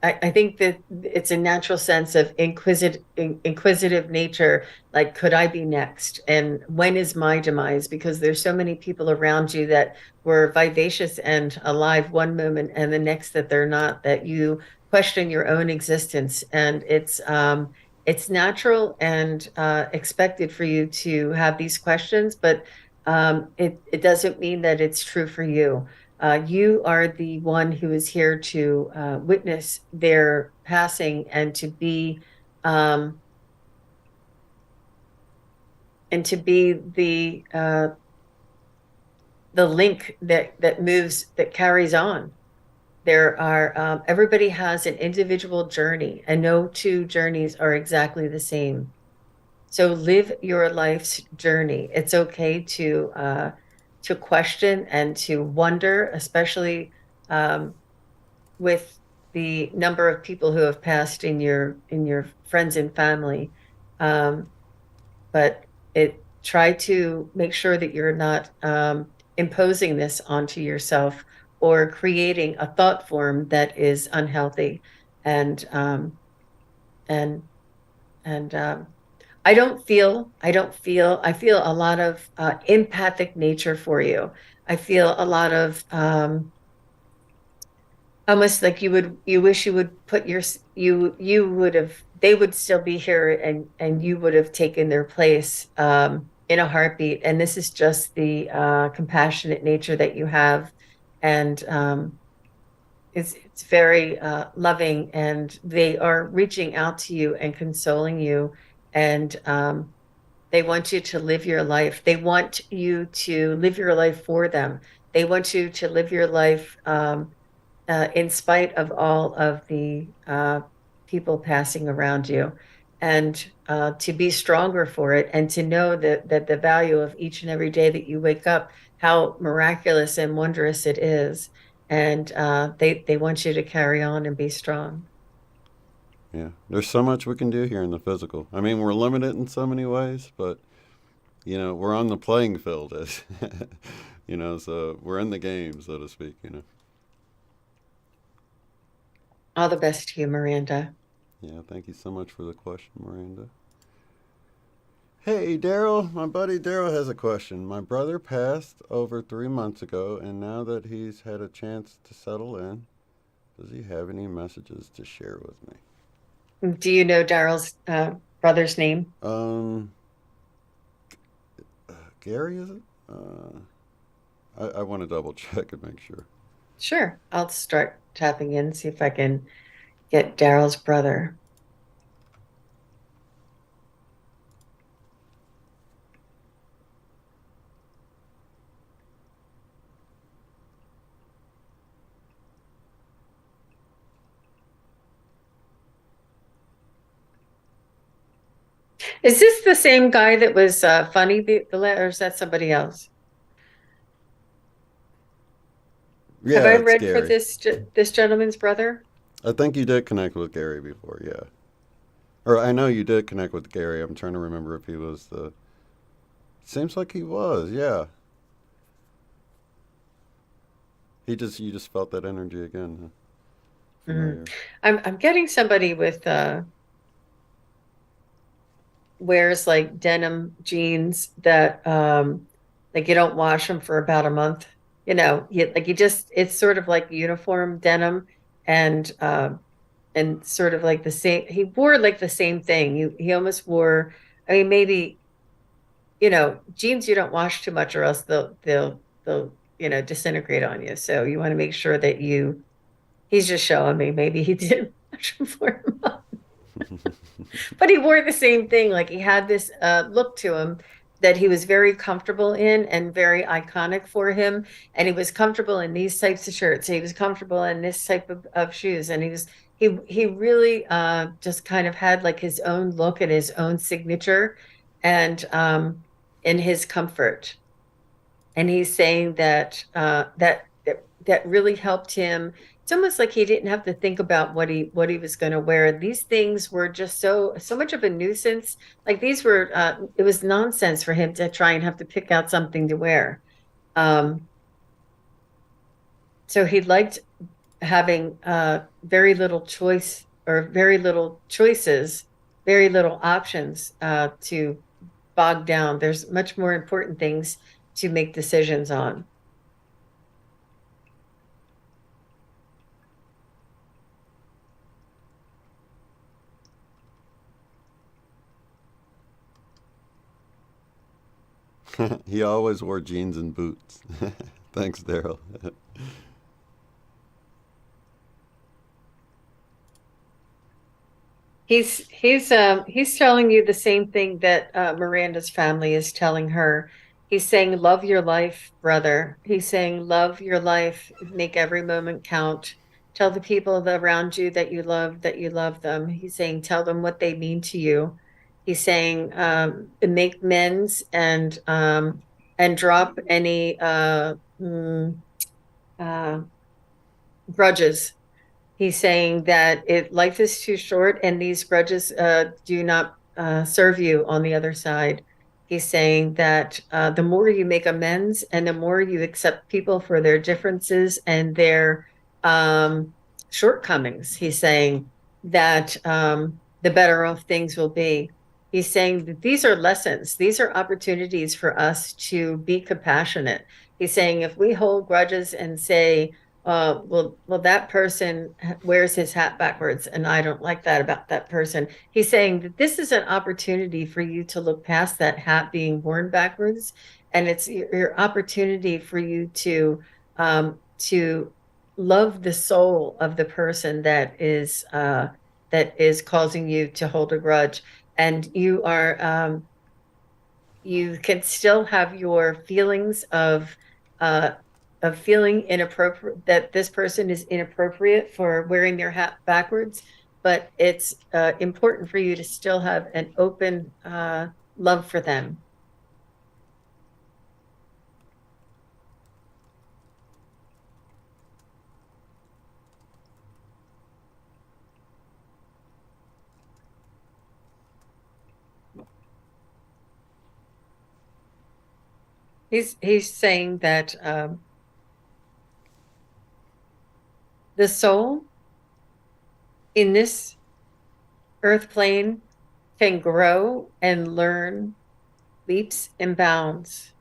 I think that it's a natural sense of inquisitive nature. Like, could I be next? And when is my demise? Because there's so many people around you that were vivacious and alive one moment and the next that they're not, that you question your own existence. And it's natural and expected for you to have these questions, but it doesn't mean that it's true for you. You are the one who is here to witness their passing um, and to be the link that moves, that carries on. There are everybody has an individual journey, and no two journeys are exactly the same. So live your life's journey. It's okay to question and to wonder, especially um, with the number of people who have passed in your friends and family. Um, but it try to make sure that you're not imposing this onto yourself or creating a thought form that is unhealthy and and and I feel a lot of empathic nature for you. I feel a lot of almost like you wish you would put you would have, they would still be here and you would have taken their place in a heartbeat. And this is just the compassionate nature that you have. And it's very loving, and they are reaching out to you and consoling you. And they want you to live your life. They want you to live your life for them. They want you to live your life in spite of all of the people passing around you, and to be stronger for it, and to know that the value of each and every day that you wake up, how miraculous and wondrous it is. and they want you to carry on and be strong. Yeah, there's so much we can do here in the physical. I mean, we're limited in so many ways, but we're on the playing field, as so we're in the game, so to speak. All the best to you, Miranda. Yeah, thank you so much for the question, Miranda. Hey, Daryl, my buddy Daryl has a question. My brother passed over 3 months ago, and now that he's had a chance to settle in, does he have any messages to share with me? Do you know Daryl's brother's name? Um, Gary, is it? Uh, I want to double check and make sure. Sure. I'll start tapping in, see if I can get Daryl's brother. Is this the same guy that was funny, or is that somebody else? Have Yeah, I it's read for Gary. this gentleman's brother? I think you did connect with Gary before, yeah. Or I know you did connect with Gary. I'm trying to remember if he was the. Seems like he was, yeah. You just felt that energy again. Huh? Mhm. Familiar. I'm getting somebody with wears like denim jeans that like you don't wash them for about a month. Like you just it's sort of like uniform denim and sort of like the same he wore like the same thing. He almost wore, I mean, maybe, jeans you don't wash too much or else they'll disintegrate on you. So you want to make sure that he's just showing me maybe he didn't wash them for him. But he wore the same thing. Like he had this look to him that he was very comfortable in and very iconic for him. And he was comfortable in these types of shirts. He was comfortable in this type of shoes. And he really just kind of had like his own look and his own signature and in his comfort. And he's saying that really helped him. It's almost like he didn't have to think about what he was going to wear. These things were just so much of a nuisance. Like these were it was nonsense for him to try and have to pick out something to wear. Um, so he liked having very little choice or very little choices, very little options to bog down. There's much more important things to make decisions on. He always wore jeans and boots. Thanks, Daryl. He's telling you the same thing that Miranda's family is telling her. He's saying, "Love your life, brother." He's saying, "Love your life. Make every moment count. Tell the people around you that you love them." He's saying, "Tell them what they mean to you." He's saying, "Make amends and drop any uh, grudges." He's saying that life is too short and these grudges do not serve you on the other side. He's saying that the more you make amends and the more you accept people for their differences and their shortcomings, he's saying that the better off things will be. He's saying that these are lessons, these are opportunities for us to be compassionate. He's saying if we hold grudges and say, well, that person wears his hat backwards, and I don't like that about that person. He's saying that this is an opportunity for you to look past that hat being worn backwards, and it's your opportunity for you to love the soul of the person that is causing you to hold a grudge, and you can still have your feelings uh, of feeling inappropriate that this person is inappropriate for wearing their hat backwards, but it's important for you to still have an open love for them. He's saying that the soul in this earth plane can grow and learn leaps and bounds.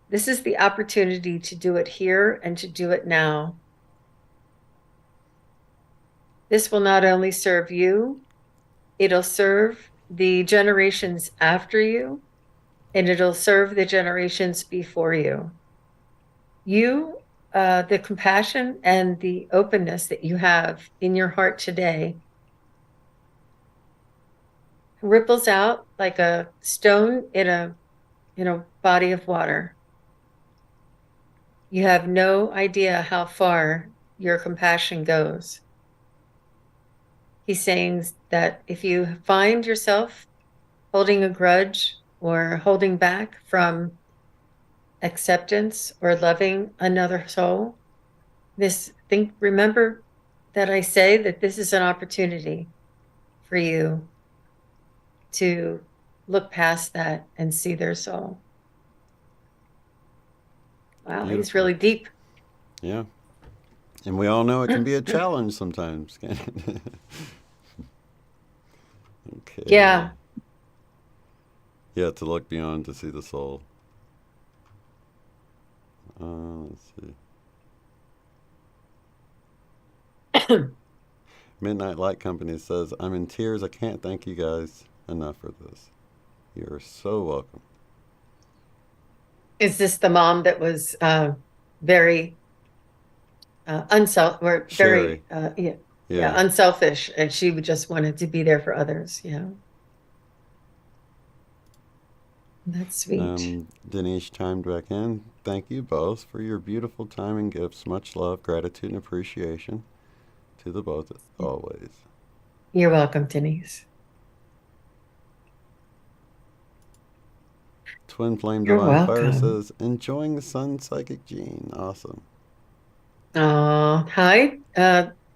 This is the opportunity to do it here and to do it now. This will not only serve you, it'll serve the generations after you, and it'll serve the generations before you. You, the compassion and the openness that you have in your heart today ripples out like a stone in a body of water. You have no idea how far your compassion goes. He's saying that if you find yourself holding a grudge or holding back from acceptance or loving another soul, remember that I say that this is an opportunity for you to look past that and see their soul. Wow, Beautiful. he's really deep. Yeah. And we all know it can be a challenge sometimes, can't it? Okay. Yeah. Yeah, to look beyond to see the soul. Let's see. Midnight Light Company says, I'm in tears. I can't thank you guys enough for this. You're so welcome. Is this the mom that was very Sherry. unselfish, and she just wanted to be there for others? Yeah. That's sweet. Denise chimed back in. Thank you both for your beautiful time and gifts. Much love, gratitude, and appreciation to the both always. You're welcome, Denise. Twin Flame You're Divine Fire welcome. says, enjoying the SunPsychic Jean. Awesome. Hi,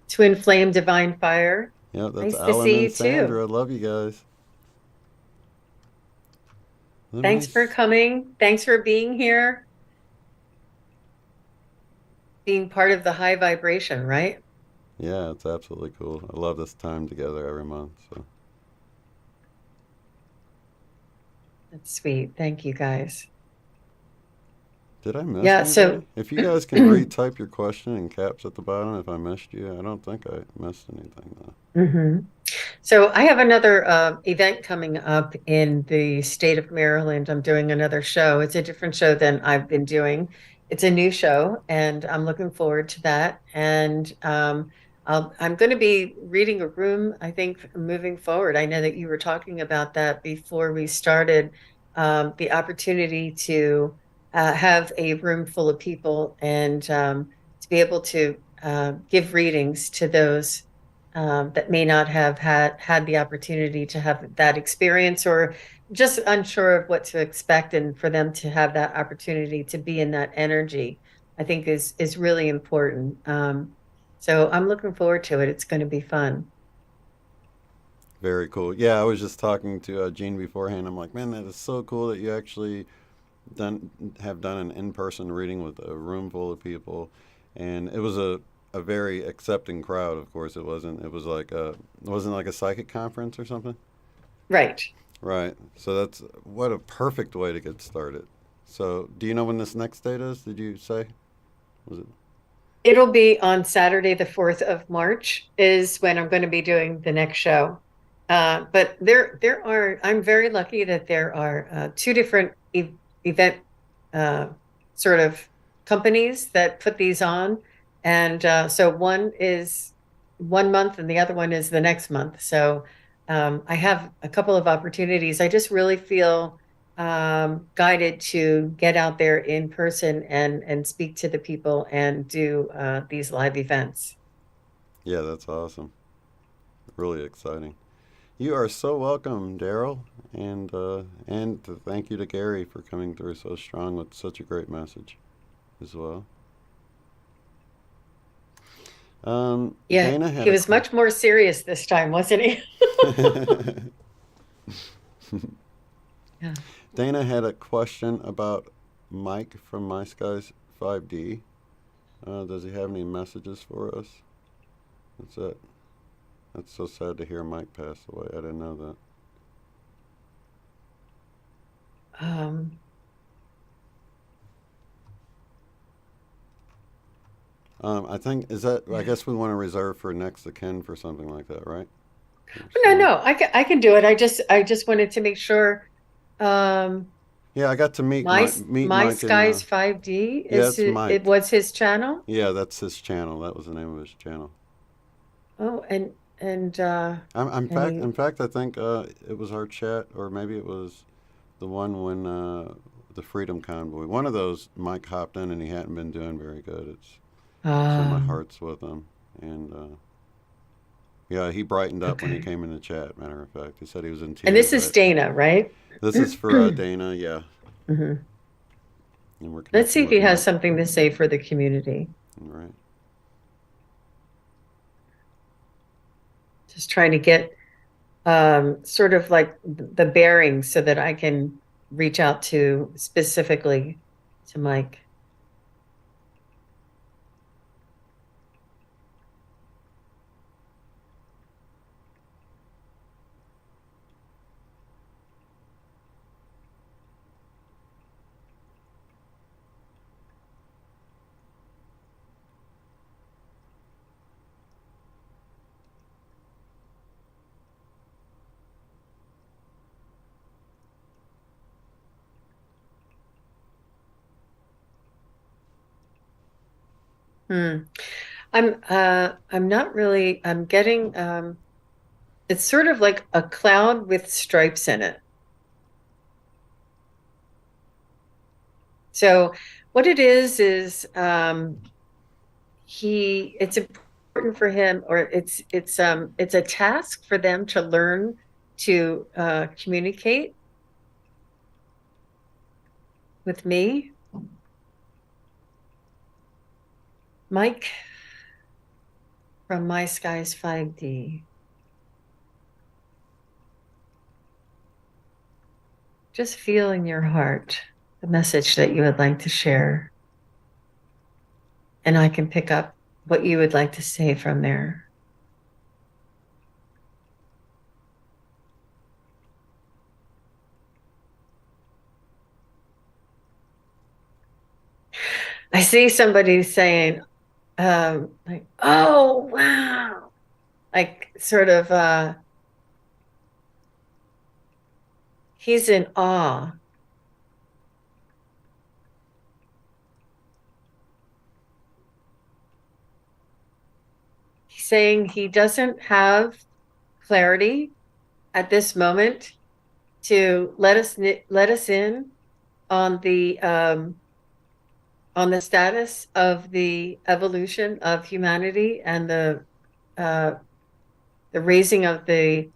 Twin Flame Divine Fire. Yeah, that's Nice to Alan see and you Sandra. too. I love you guys. Thanks for coming. Thanks for being here. Being part of the high vibration, right? Yeah, it's absolutely cool. I love this time together every month. So That's sweet. Thank you, guys. did I miss Yeah, anybody? so If you guys can retype your question in caps at the bottom if I missed you, I don't think I missed anything though. hmm So I have another event coming up in the state of Maryland. I'm doing another show. It's a different show than I've been doing. It's a new show, and I'm looking forward to that. And I'm going to be reading a room, I think, moving forward. I know that you were talking about that before we started, the opportunity to have a room full of people and to be able to give readings to those that may not have had the opportunity to have that experience or just unsure of what to expect, and for them to have that opportunity to be in that energy, I think is really important. So I'm looking forward to it. It's going to be fun. Very cool. Yeah, I was just talking to Jean beforehand. I'm like, man, that is so cool that you actually done have done an in-person reading with a room full of people, and it was a very accepting crowd. Of course, it wasn't. It was like it wasn't like a psychic conference or something. Right. Right. So that's what a perfect way to get started. So, do you know when this next date is? Did you say? Was it? It'll be on Saturday, the 4th of March, is when I'm going to be doing the next show. But I'm very lucky that there are two different event sort of companies that put these on. And so one is 1 month and the other one is the next month. So I have a couple of opportunities. I just really feel guided to get out there in person and speak to the people and do these live events. Yeah, that's awesome. Really exciting. You are so welcome, Daryl, and thank you to Gary for coming through so strong with such a great message, as well. Yeah, Dana had he a was much more serious this time, wasn't he? Yeah. Dana had a question about Mike from My Skies 5D. Does he have any messages for us? That's it. That's so sad to hear Mike pass away. I didn't know that. Um, I think is that. I guess we want to reserve for next of kin for something like that, right? no, no, I can do it. I just wanted to make sure. Um, Yeah, I got to my meet my Mike and skies 5D yeah, is it's it Mike. was his channel. Yeah, that's his channel. That was the name of his channel. Oh, I'm and fact he in fact I think it was our chat or maybe it was the one when the Freedom Convoy. One of those Mike hopped in and he hadn't been doing very good. It's so my um heart's with him and yeah, he brightened up when he okay. came in the chat. Matter of fact, he said he was in And this tears. is Dana, right? This is for Dana, yeah, Mhm. and we're Let's see connecting if with he has Mike. something to say for the community. All right. Just trying to get sort of like the bearings so that I can reach out to specifically to Mike. Hmm. I'm not really I'm getting it's sort of like a cloud with stripes in it. So what it is he it's important for him or it's a task for them to learn to communicate with me. Mike from My Skies 5D. Just feel in your heart the message that you would like to share. And I can pick up what you would like to say from there. I see somebody saying, like, oh, wow. Like, sort of, he's in awe. He's saying he doesn't have clarity at this moment to let us in on the status of the evolution of humanity and uh, the raising of the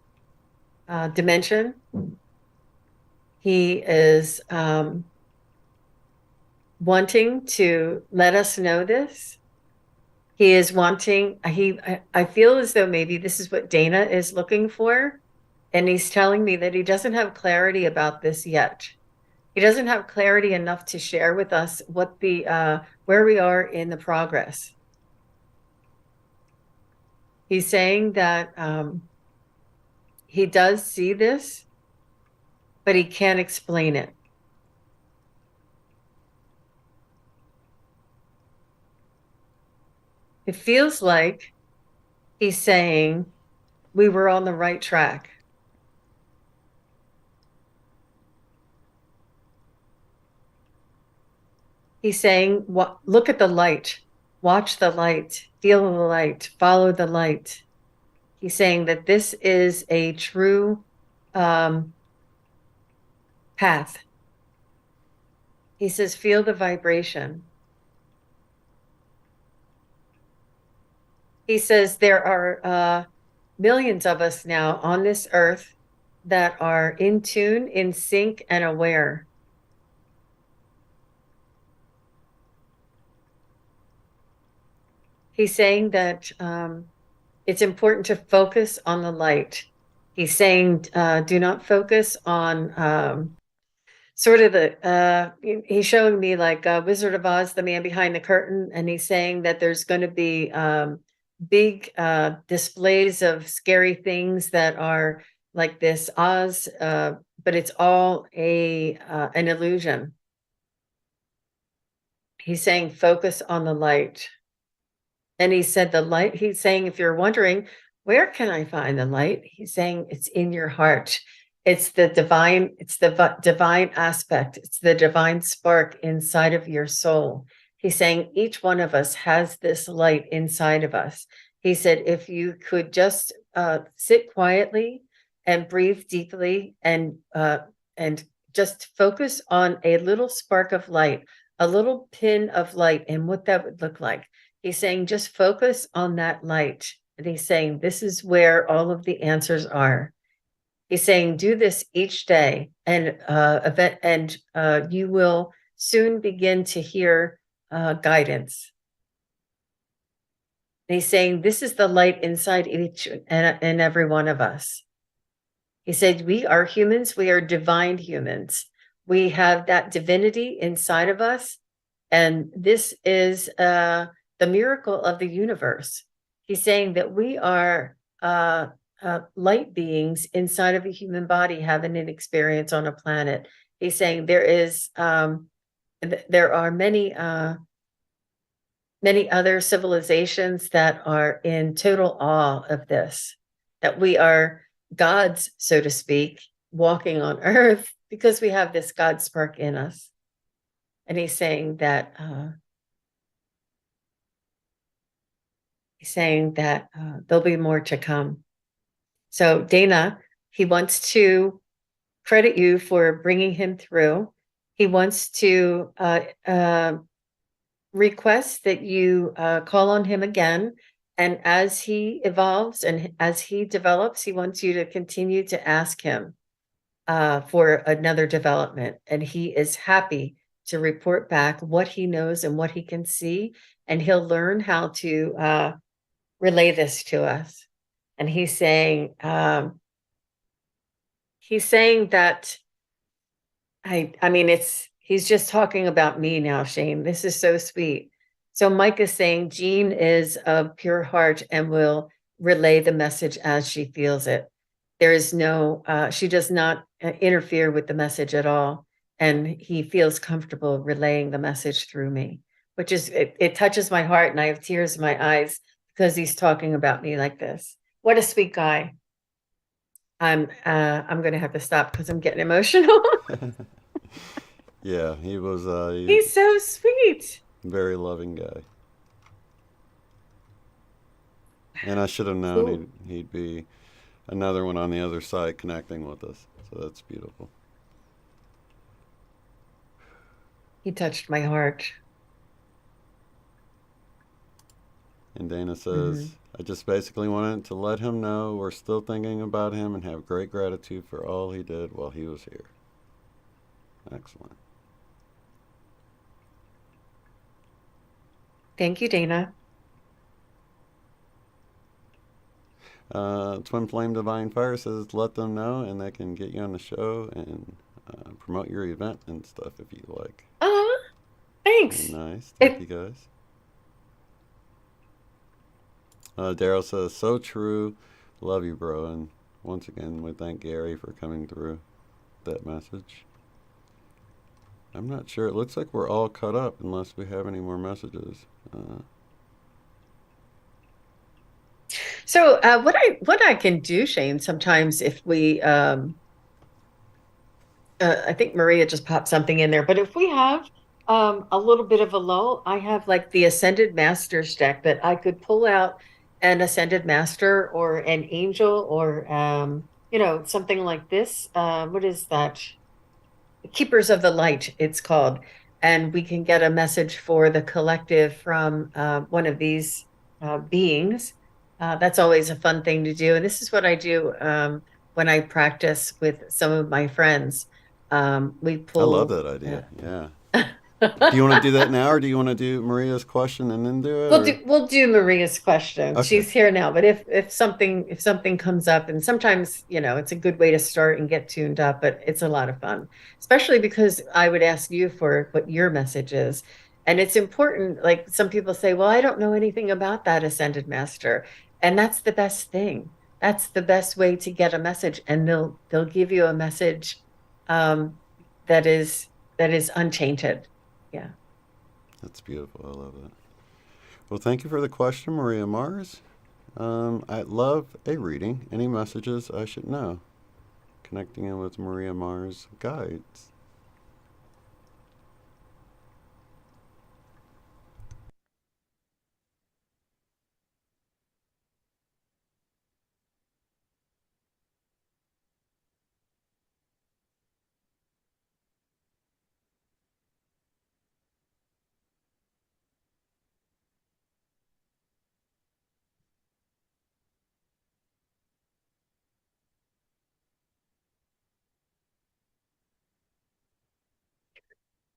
dimension. He is wanting to let us know this. He is wanting, I feel as though maybe this is what Dana is looking for. And he's telling me that he doesn't have clarity about this yet. He doesn't have clarity enough to share with us what where we are in the progress. He's saying that he does see this, but he can't explain it. It feels like he's saying we were on the right track. He's saying, look at the light, watch the light, feel the light, follow the light. He's saying that this is a true path. He says, feel the vibration. He says there are millions of us now on this earth that are in tune, in sync, and aware. He's saying that it's important to focus on the light. He's saying do not focus on sort of he's showing me like Wizard of Oz, the man behind the curtain, and he's saying that there's going to be big displays of scary things that are like this Oz, but it's all a an illusion. He's saying focus on the light. And he said the light, he's saying, if you're wondering, where can I find the light? He's saying it's in your heart. It's the divine aspect. It's the divine spark inside of your soul. He's saying each one of us has this light inside of us. He said, if you could just sit quietly and breathe deeply and just focus on a little spark of light, a little pin of light, and what that would look like. He's saying, just focus on that light. And he's saying, this is where all of the answers are. He's saying, do this each day, and you will soon begin to hear guidance. And he's saying, this is the light inside each and every one of us. He said, we are humans. We are divine humans. We have that divinity inside of us. And this is the miracle of the universe. He's saying that we are light beings inside of a human body having an experience on a planet. He's saying there are many other civilizations that are in total awe of this, that we are gods, so to speak, walking on earth because we have this God spark in us. And he's saying that there'll be more to come. So Dana, he wants to credit you for bringing him through. He wants to request that you call on him again. And as he evolves and as he develops, he wants you to continue to ask him for another development. And he is happy to report back what he knows and what he can see. And he'll learn how to relay this to us. And he's saying that he's just talking about me now, Shane. This is so sweet. So Mike is saying Jean is of pure heart and will relay the message as she feels it. There is no, she does not interfere with the message at all. And he feels comfortable relaying the message through me, which is, it touches my heart and I have tears in my eyes because he's talking about me like this. What a sweet guy. I'm going to have to stop because I'm getting emotional. Yeah, he was He's so sweet. very loving guy. And I should have known Cool. he'd be another one on the other side connecting with us. So that's beautiful. He touched my heart. And Dana Mhm. says, I just basically wanted to let him know we're still thinking about him and have great gratitude for all he did while he was here. Excellent. Thank you, Dana. Twin Flame Divine Fire says, let them know and they can get you on the show and promote your event and stuff if you like. Oh, Very thanks. nice. Thank you It, guys. Daryl says, so true. Love you, bro. And once again, we thank Gary for coming through that message. I'm not sure. It looks like we're all cut up unless we have any more messages. so what I can do, Shane, sometimes if we I think Maria just popped something in there, but if we have a little bit of a lull, I have like the Ascended Masters deck that I could pull out an Ascended Master or an Angel or something like this. What is that? Keepers of the Light, it's called. And we can get a message for the collective from one of these beings. That's always a fun thing to do. And this is what I do when I practice with some of my friends. We I love pull, that idea. Yeah. Do you want to do that now, or do you want to do Maria's question and then do it, or? We'll do Maria's question. Okay. She's here now, but if something comes up, and sometimes, it's a good way to start and get tuned up, but it's a lot of fun, especially because I would ask you for what your message is. And it's important, like some people say, well, I don't know anything about that ascended master. And that's the best thing. That's the best way to get a message. And they'll give you a message um that is untainted. Yeah. That's beautiful. I love that. Well, thank you for the question, Maria Mars. I love a reading. Any messages I should know? Connecting in with Maria Mars guides.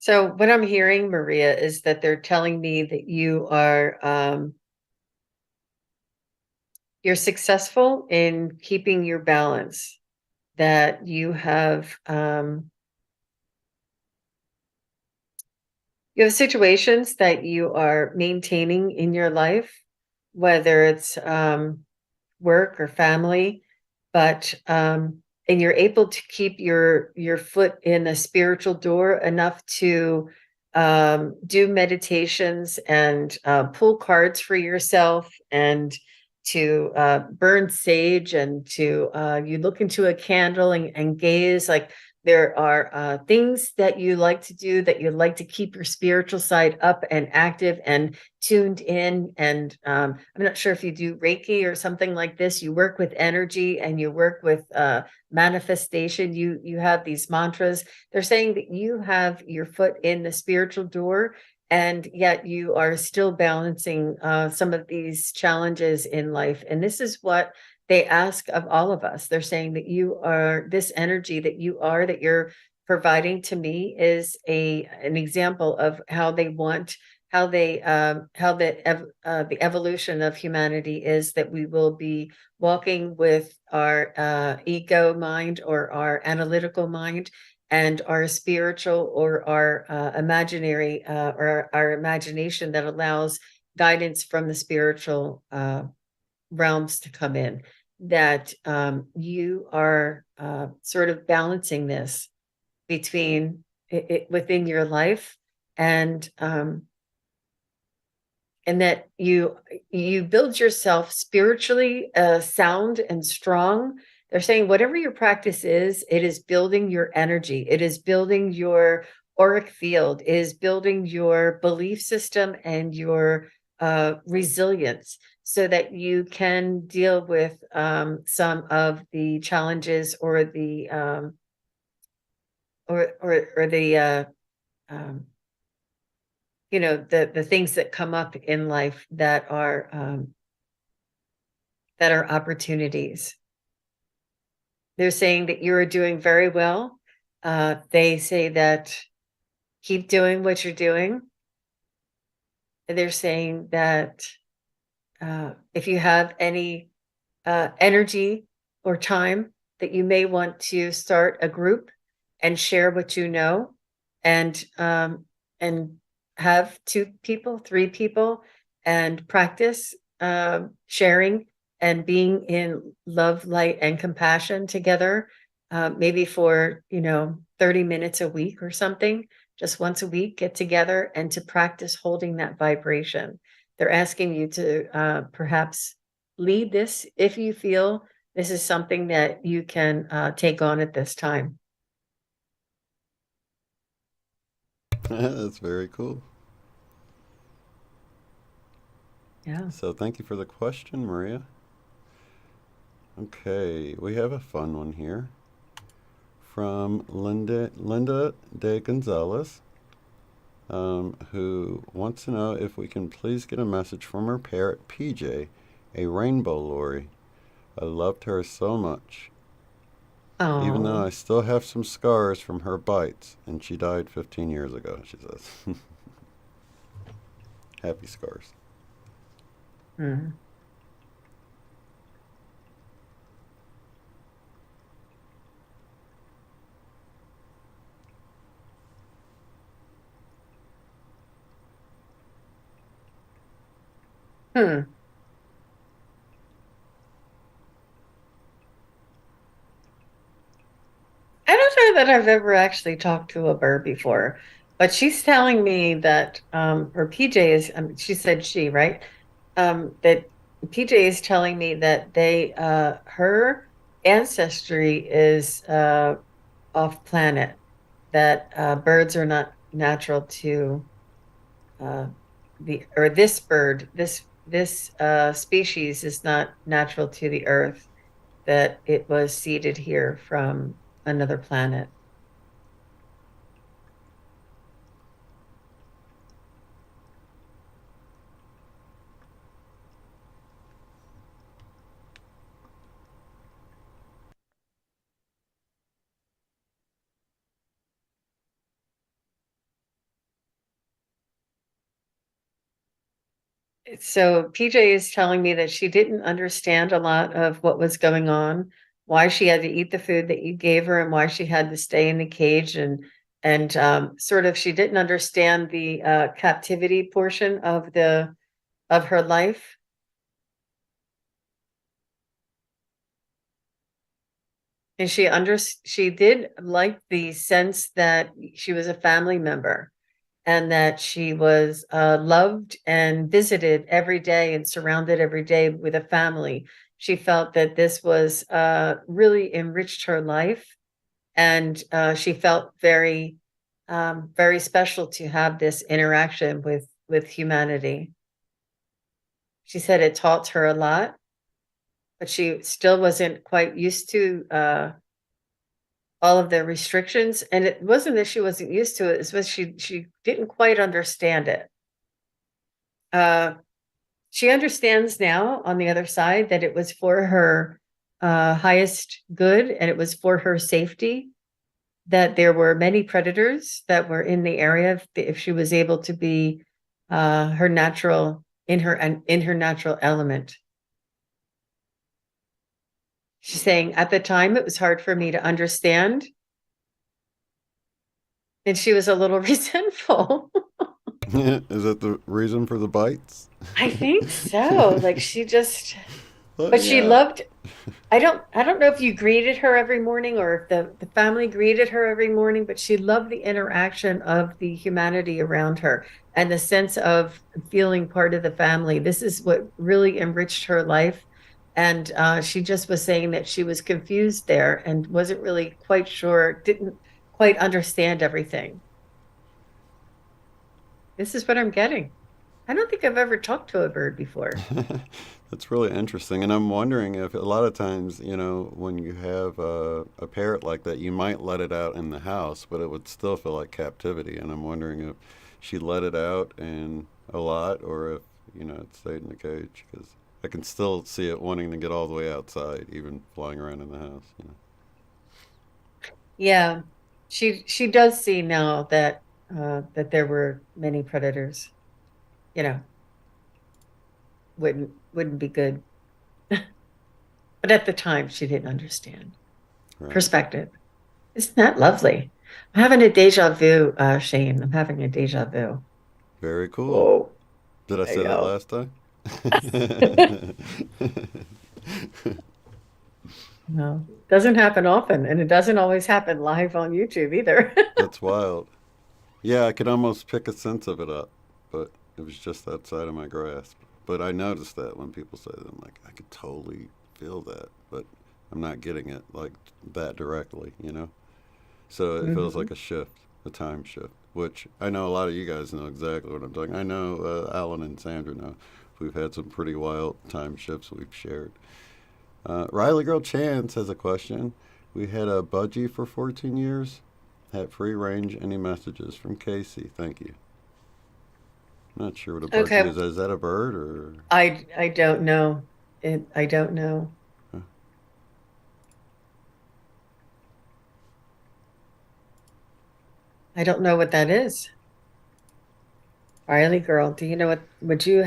So what I'm hearing, Maria, is that they're telling me that you're successful in keeping your balance, that you have situations that you are maintaining in your life, whether it's work or family, but and you're able to keep your foot in a spiritual door enough to do meditations and pull cards for yourself, and to burn sage, and to you look into a candle and gaze. Like, there are things that you like to do, that you like to keep your spiritual side up and active and tuned in. And I'm not sure if you do Reiki or something like this. You work with energy and you work with manifestation. You have these mantras. They're saying that you have your foot in the spiritual door, and yet you are still balancing some of these challenges in life. And this is what they ask of all of us. They're saying that you are this energy, that you're providing to me, is an example of how they want, the evolution of humanity is, that we will be walking with our ego mind, or our analytical mind, and our spiritual, or our imaginary, or our imagination, that allows guidance from the spiritual realms to come in. That you are sort of balancing this between within your life, and that you build yourself spiritually sound and strong. They're saying whatever your practice is, it is building your energy, it is building your auric field, it is building your belief system and your resilience, so that you can deal with some of the challenges, or the or the um, the things that come up in life, that are opportunities. They're saying that you are doing very well. They say that keep doing what you're doing. They're saying that if you have any energy or time, that you may want to start a group and share what you know, and and have 2 people, 3 people, and practice sharing and being in love, light, and compassion together, maybe for 30 minutes a week or something. Just once a week, get together and to practice holding that vibration. They're asking you to perhaps lead this, if you feel this is something that you can take on at this time. That's very cool. Yeah. So thank you for the question, Maria. Okay, we have a fun one here from Linda de Gonzalez, who wants to know if we can please get a message from her parrot PJ, a rainbow lorry. I loved her so much. Even though Oh. I still have some scars from her bites, and she died 15 years ago, she says. Happy scars. Hmm. Hmm. I don't know that I've ever actually talked to a bird before, but she's telling me that, or PJ is, she said she, right? That PJ is telling me that her ancestry is off planet, that birds are not natural to uh, or this bird, this species is not natural to the Earth, that it was seeded here from another planet. So PJ is telling me that she didn't understand a lot of what was going on, why she had to eat the food that you gave her, and why she had to stay in the cage, and sort of she didn't understand the captivity portion of the of her life. And she did like the sense that she was a family member and that she was loved and visited every day and surrounded every day with a family. She felt that this was really enriched her life, and she felt very special to have this interaction with humanity. She said it taught her a lot, but she still wasn't quite used to all of the restrictions. And it wasn't that she wasn't used to it; it's she didn't quite understand it. Uh, she understands now on the other side that it was for her highest good and it was for her safety, that there were many predators that were in the area if she was able to be her natural in her natural element. She's saying at the time it was hard for me to understand, and she was a little resentful. Is that the reason for the bites? I think so. Like she just, Let but me she out. loved, I don't know if you greeted her every morning or if the family greeted her every morning, but she loved the interaction of the humanity around her and the sense of feeling part of the family. This is what really enriched her life. And she just was saying that she was confused there and wasn't really quite sure, didn't quite understand everything. This is what I'm getting. I don't think I've ever talked to a bird before. That's really interesting. And I'm wondering if a lot of times, when you have a parrot like that, you might let it out in the house, but it would still feel like captivity. And I'm wondering if she let it out and a lot, or if, it stayed in the cage. Because I can still see it wanting to get all the way outside, even flying around in the house. Yeah, she does see now that that there were many predators. You know, wouldn't be good. But at the time, she didn't understand Right. perspective. Isn't that lovely? I'm having a deja vu, Shane. I'm having a deja vu. Very cool. Whoa, Did I I say that know. last time? No, doesn't happen often, and it doesn't always happen live on YouTube either. That's wild. Yeah, I could almost pick a sense of it up, but it was just outside of my grasp. But I noticed that when people say that, I'm like, I could totally feel that, but I'm not getting it like that directly. So it feels like Mhm. a shift, a time shift, which I know a lot of you guys know exactly what I'm talking. I know Alan and Sandra know. We've had some pretty wild time shifts we've shared. Riley Girl Chance has a question. We had a budgie for 14 years. Had free range. Any messages from Casey? Thank you. Not sure what a budgie Okay, is. Is that a bird or? I don't know. I don't know. Huh. I don't know what that is. Riley girl, do you know what, would you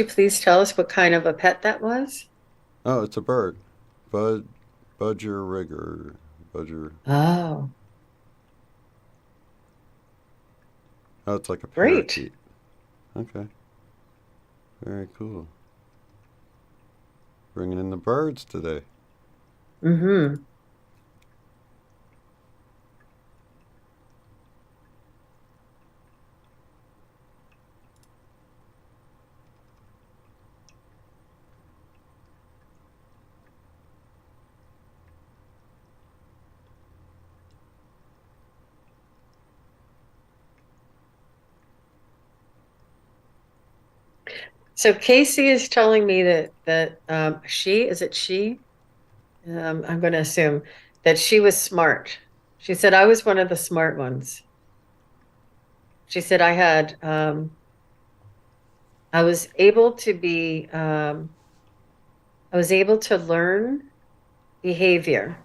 please tell us what kind of a pet that was? Oh, it's a bird. Bud, Budger. Budger. Oh, Oh, it's like a great. parakeet. Okay. Very cool. Bringing in the birds today. Mm-hmm. So Casey is telling me that she, is it she? I'm going to assume that she was smart. She said I was one of the smart ones. She said I was able to I was able to learn behavior.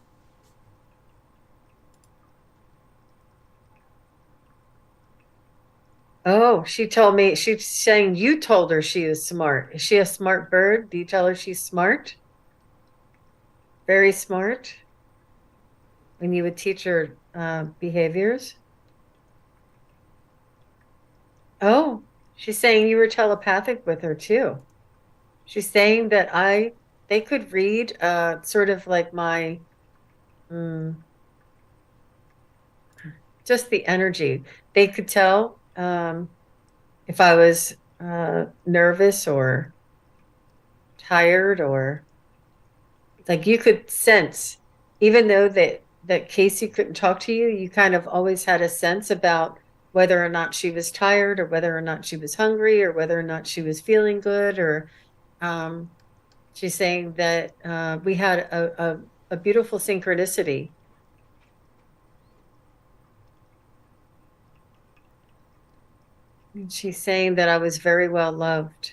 Oh, she told me, she's saying you told her she is smart. Is she a smart bird? Do you tell her she's smart? Very smart when you would teach her behaviors? Oh, she's saying you were telepathic with her too. She's saying that they could read sort of like mm, just the energy. They could tell if I was nervous or tired, or like you could sense, even though that Casey couldn't talk to you, you kind of always had a sense about whether or not she was tired, or whether or not she was hungry, or whether or not she was feeling good, or um, she's saying that we had a beautiful synchronicity. And she's saying that I was very well loved.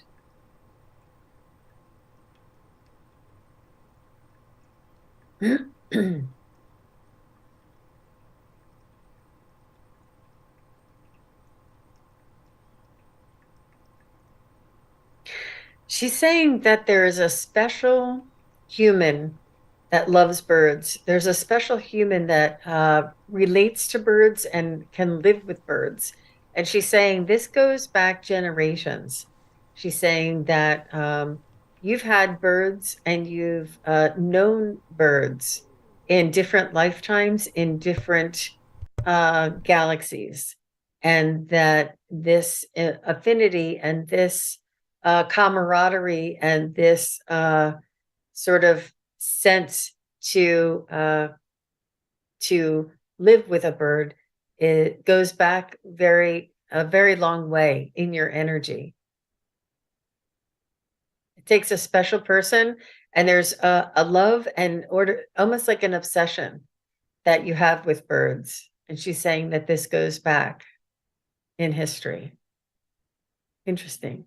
She's saying that there is a special human that loves birds. There's a special human that relates to birds and can live with birds. And she's saying this goes back generations. She's saying that you've had birds and you've known birds in different lifetimes, in different galaxies, and that this affinity and this camaraderie and this sort of sense to live with a bird, it goes back a very long way in your energy. It takes a special person, and there's a love and order, almost like an obsession that you have with birds. And she's saying that this goes back in history. Interesting.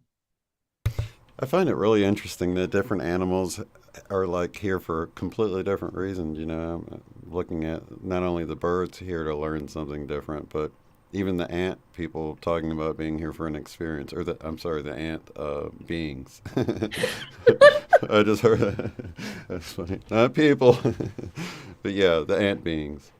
I find it really interesting that different animals are like here for completely different reasons. You know, I'm looking at not only the birds here to learn something different, but even the ant people talking about being here for an experience, or I'm sorry, the ant beings. I just heard that. That's funny. Not people, but yeah, the ant beings.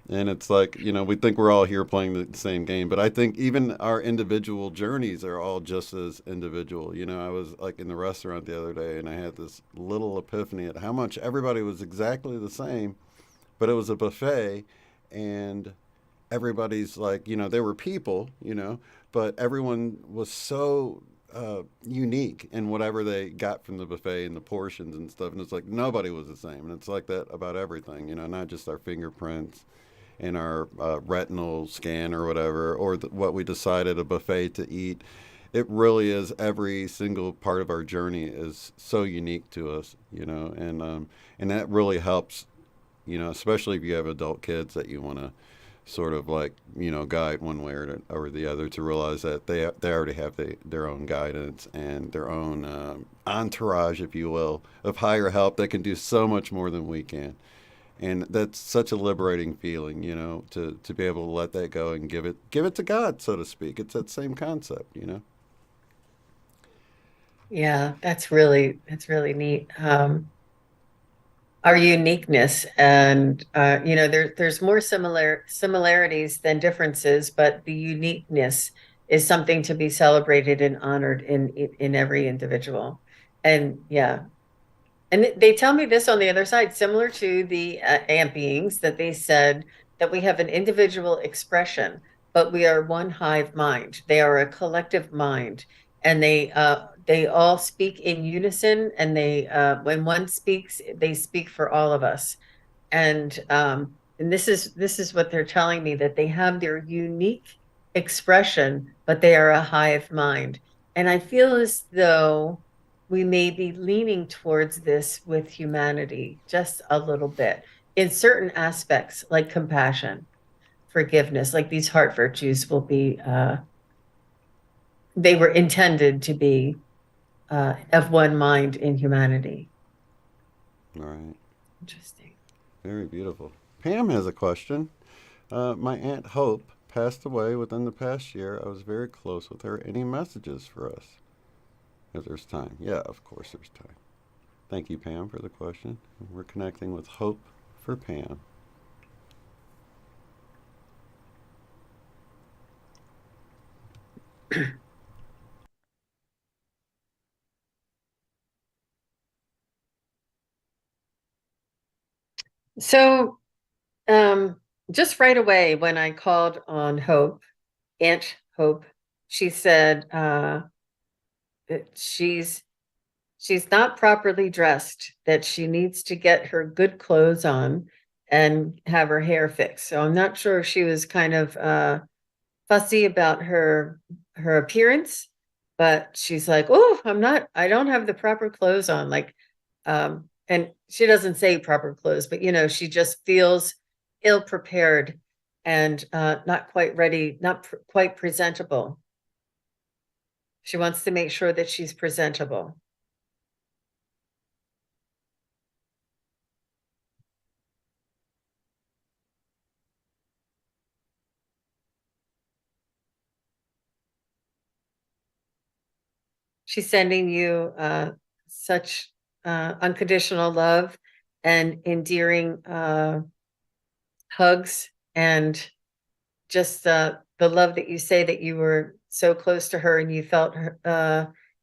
And it's like, you know, we think we're all here playing the same game, but I think even our individual journeys are all just as individual. You know, I was like in the restaurant the other day and I had this little epiphany at how much everybody was exactly the same, but it was a buffet and everybody's like, you know, they were people, you know, but everyone was so unique in whatever they got from the buffet and the portions and stuff. And it's like nobody was the same. And it's like that about everything, you know, not just our fingerprints in our retinal scan or whatever, or what we decided a buffet to eat. It really is every single part of our journey is so unique to us, you know, and that really helps, you know, especially if you have adult kids that you want to sort of like, you know, guide one way or the other to realize that they already have their own guidance and their own entourage, if you will, of higher help that can do so much more than we can. And that's such a liberating feeling, you know, to be able to let that go and give it to God, so to speak. It's that same concept, you know. Yeah, that's really neat. Our uniqueness, and there's more similarities than differences, but the uniqueness is something to be celebrated and honored in every individual. And yeah, and they tell me this on the other side, similar to the ant beings, that they said that we have an individual expression, but we are one hive mind. They are a collective mind, and they all speak in unison. And when one speaks, they speak for all of us. And this is what they're telling me, that they have their unique expression, but they are a hive mind. And I feel as though we may be leaning towards this with humanity just a little bit in certain aspects, like compassion, forgiveness, like these heart virtues will be, they were intended to be of one mind in humanity. All right. Interesting. Very beautiful. Pam has a question. My Aunt Hope passed away within the past year. I was very close with her. Any messages for us? If there's time. Yeah, of course there's time. Thank you, Pam, for the question. We're connecting with Hope for Pam. So, um, just right away when I called on Hope, Aunt Hope, she said that she's not properly dressed, that she needs to get her good clothes on and have her hair fixed. So I'm not sure if she was kind of fussy about her appearance, but she's like, "Oh, I don't have the proper clothes on." Like, and she doesn't say proper clothes, but she just feels ill prepared and not quite ready, not quite presentable. She wants to make sure that she's presentable. She's sending you such unconditional love and endearing hugs, and just the love that you say, that you were so close to her and you felt her,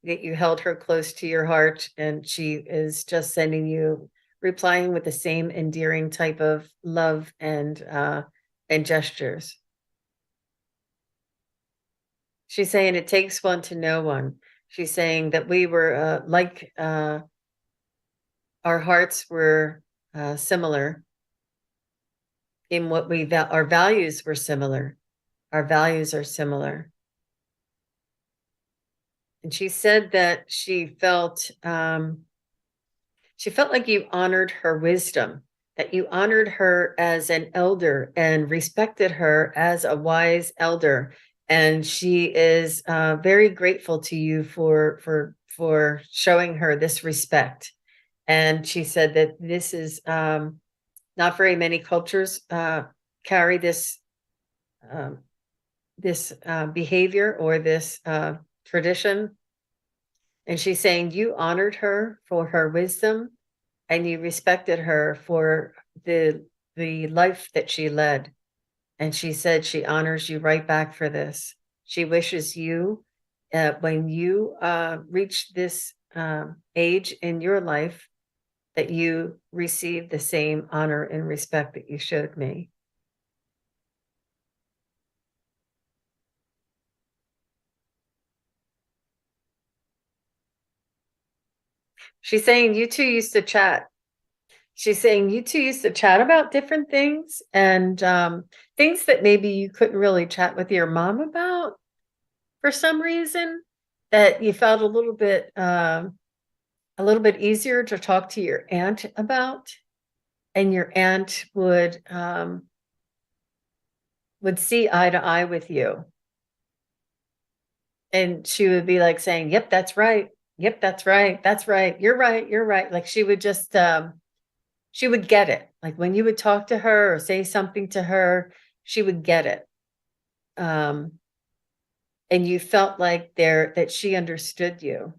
that you held her close to your heart. And she is just sending you, replying with the same endearing type of love and gestures. She's saying it takes one to know one. She's saying that we were our hearts were similar in what our values were similar. Our values are similar. And she said that she felt like you honored her wisdom, that you honored her as an elder and respected her as a wise elder. And she is very grateful to you for showing her this respect. And she said that this is not very many cultures carry um, this behavior or this tradition. And she's saying you honored her for her wisdom, and you respected her for the life that she led. And she said she honors you right back for this. She wishes you, when you reach this age in your life, that you receive the same honor and respect that you showed me. She's saying you two used to chat. She's saying you two used to chat about different things, and things that maybe you couldn't really chat with your mom about for some reason, that you felt a little bit easier to talk to your aunt about. And your aunt would see eye to eye with you, and she would be like saying, "Yep, that's right. Yep, that's right. That's right. You're right. You're right." Like she would just she would get it. Like when you would talk to her or say something to her, she would get it. And you felt like that she understood you.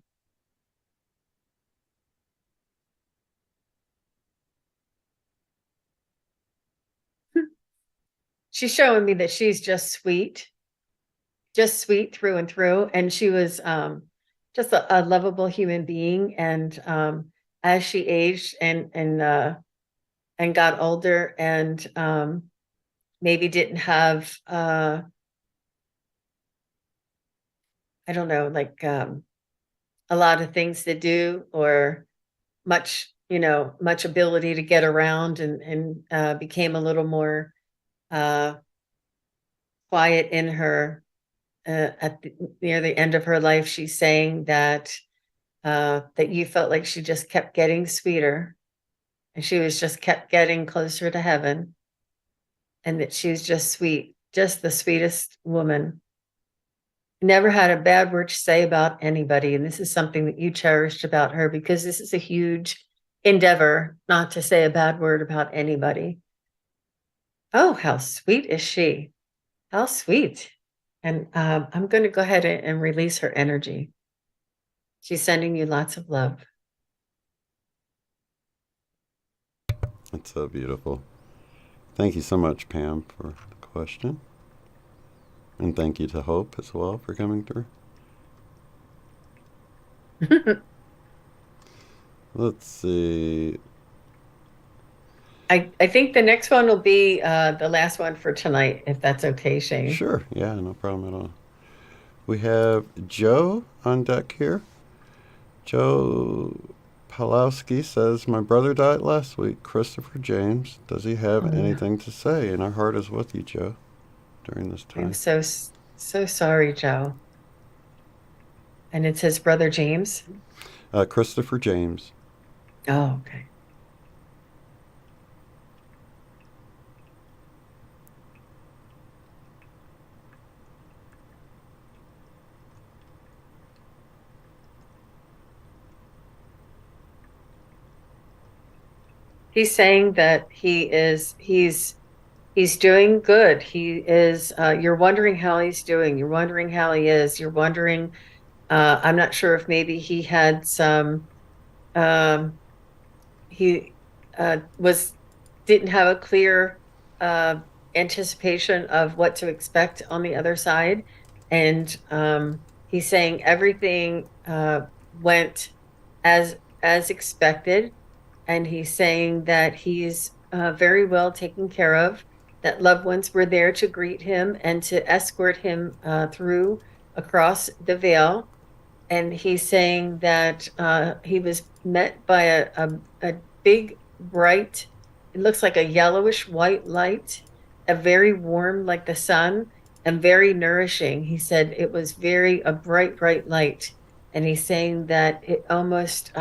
She's showing me that she's just sweet through and through. And she was just a lovable human being. And as she aged and got older and maybe didn't have I don't know, like a lot of things to do or much ability to get around and became a little more uh, quiet in her near the end of her life. She's saying that you felt like she just kept getting sweeter and she was just kept getting closer to heaven and that she was just sweet, just the sweetest woman. Never had a bad word to say about anybody. And this is something that you cherished about her because this is a huge endeavor not to say a bad word about anybody. Oh, how sweet is she? How sweet. And I'm going to go ahead and release her energy. She's sending you lots of love. That's so beautiful. Thank you so much, Pam, for the question. And thank you to Hope as well for coming through. Let's see. I think the next one will be the last one for tonight, if that's okay, Shane. Sure. Yeah, no problem at all. We have Joe on deck here. Joe Palowski says, my brother died last week, Christopher James. Does he have Oh, no. anything to say? And our heart is with you, Joe, during this I'm time. so sorry, Joe. And it's his brother James. Christopher James. Oh, okay. He's saying that he's doing good. He is you're wondering how he's doing. You're wondering how he is. You're wondering I'm not sure if maybe he had some um he was didn't have a clear uh anticipation of what to expect on the other side. And he's saying everything went as as expected. And he's saying that he's very well taken care of, that loved ones were there to greet him and to escort him through across the veil. And he's saying that he was met by a big, bright, it looks like a yellowish white light, a very warm, like the sun, and very nourishing. He said it was a bright, bright light. And he's saying that it almost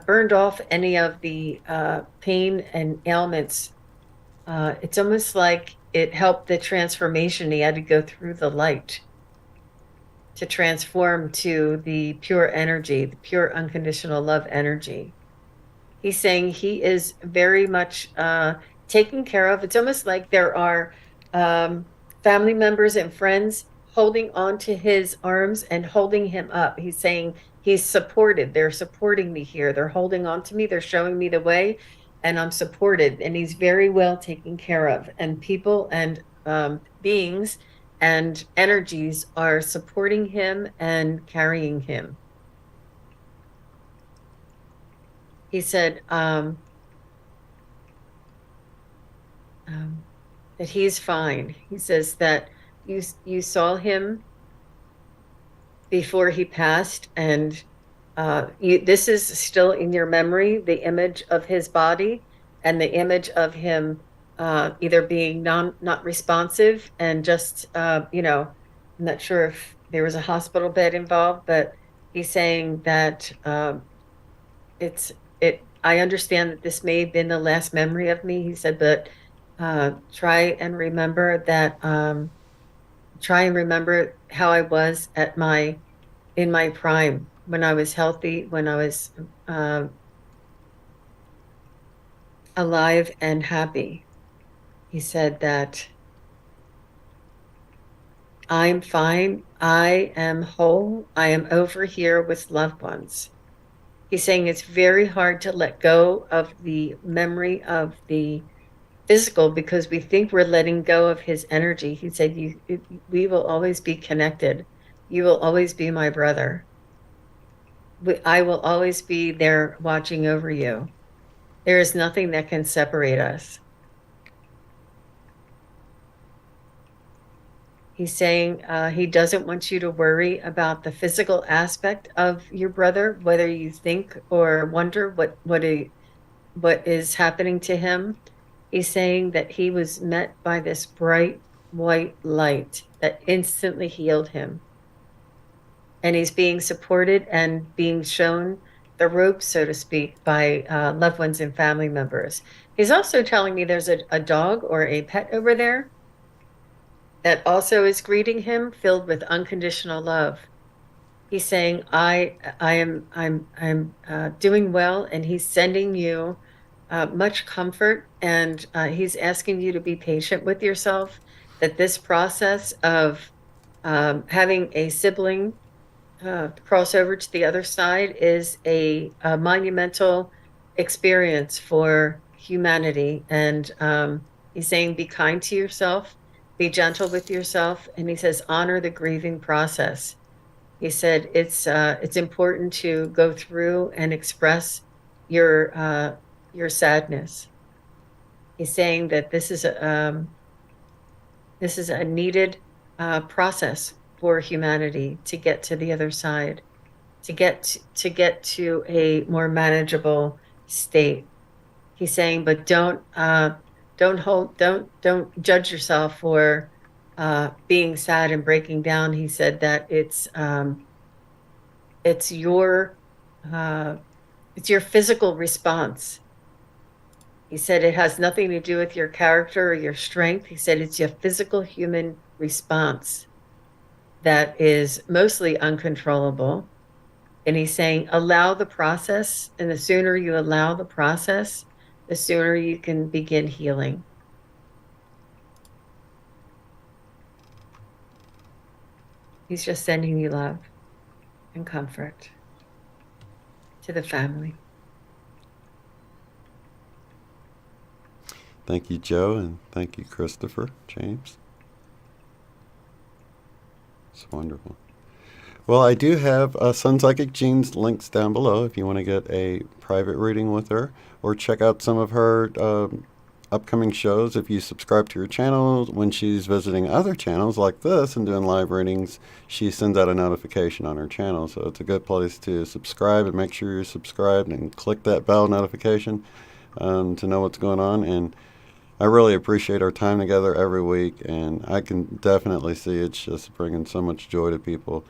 burned off any of the pain and ailments. It's almost like it helped the transformation. He had to go through the light to transform to the pure energy, the pure unconditional love energy. He's saying he is very much taken care of. It's almost like there are family members and friends holding on to his arms and holding him up. He's saying he's supported. They're supporting me here. They're holding on to me. They're showing me the way, and I'm supported. And he's very well taken care of. And people and beings and energies are supporting him and carrying him. He said, um, that he's fine. He says that you saw him before he passed, and this is still in your memory, the image of his body and the image of him either being not responsive and just I'm not sure if there was a hospital bed involved, but he's saying that it's it. I understand that this may have been the last memory of me. He said, but try and remember that. Try and remember how I was in my prime. when I was healthy, when I was uh, alive and happy. He said that I'm fine. I am whole. I am over here with loved ones. He's saying it's very hard to let go of the memory of the physical because we think we're letting go of his energy. He said, we will always be connected. You will always be my brother. I will always be there watching over you. There is nothing that can separate us. He's saying he doesn't want you to worry about the physical aspect of your brother, whether you think or wonder what is happening to him. He's saying that he was met by this bright white light that instantly healed him. And he's being supported and being shown the ropes, so to speak, by loved ones and family members. He's also telling me there's a dog or a pet over there that also is greeting him, filled with unconditional love. He's saying, I'm doing well, and he's sending you much comfort, and he's asking you to be patient with yourself. That this process of having a sibling cross over to the other side is a monumental experience for humanity. And he's saying, be kind to yourself, be gentle with yourself, and he says, honor the grieving process. He said it's important to go through and express your sadness. He's saying that this is a needed process for humanity to get to the other side, to get to a more manageable state. He's saying, but don't judge yourself for being sad and breaking down. He said that it's your uh, it's your physical response. He said it has nothing to do with your character or your strength. He said it's your physical human response that is mostly uncontrollable. And he's saying, allow the process. And the sooner you allow the process, the sooner you can begin healing. He's just sending you love and comfort to the family. Thank you, Joe, and thank you, Christopher, James. It's wonderful. Well, I do have SunPsychic Jean's links down below if you want to get a private reading with her or check out some of her upcoming shows. If you subscribe to her channel, when she's visiting other channels like this and doing live readings, she sends out a notification on her channel. So it's a good place to subscribe and make sure you're subscribed and click that bell notification to know what's going on. And I really appreciate our time together every week, and I can definitely see it's just bringing so much joy to people,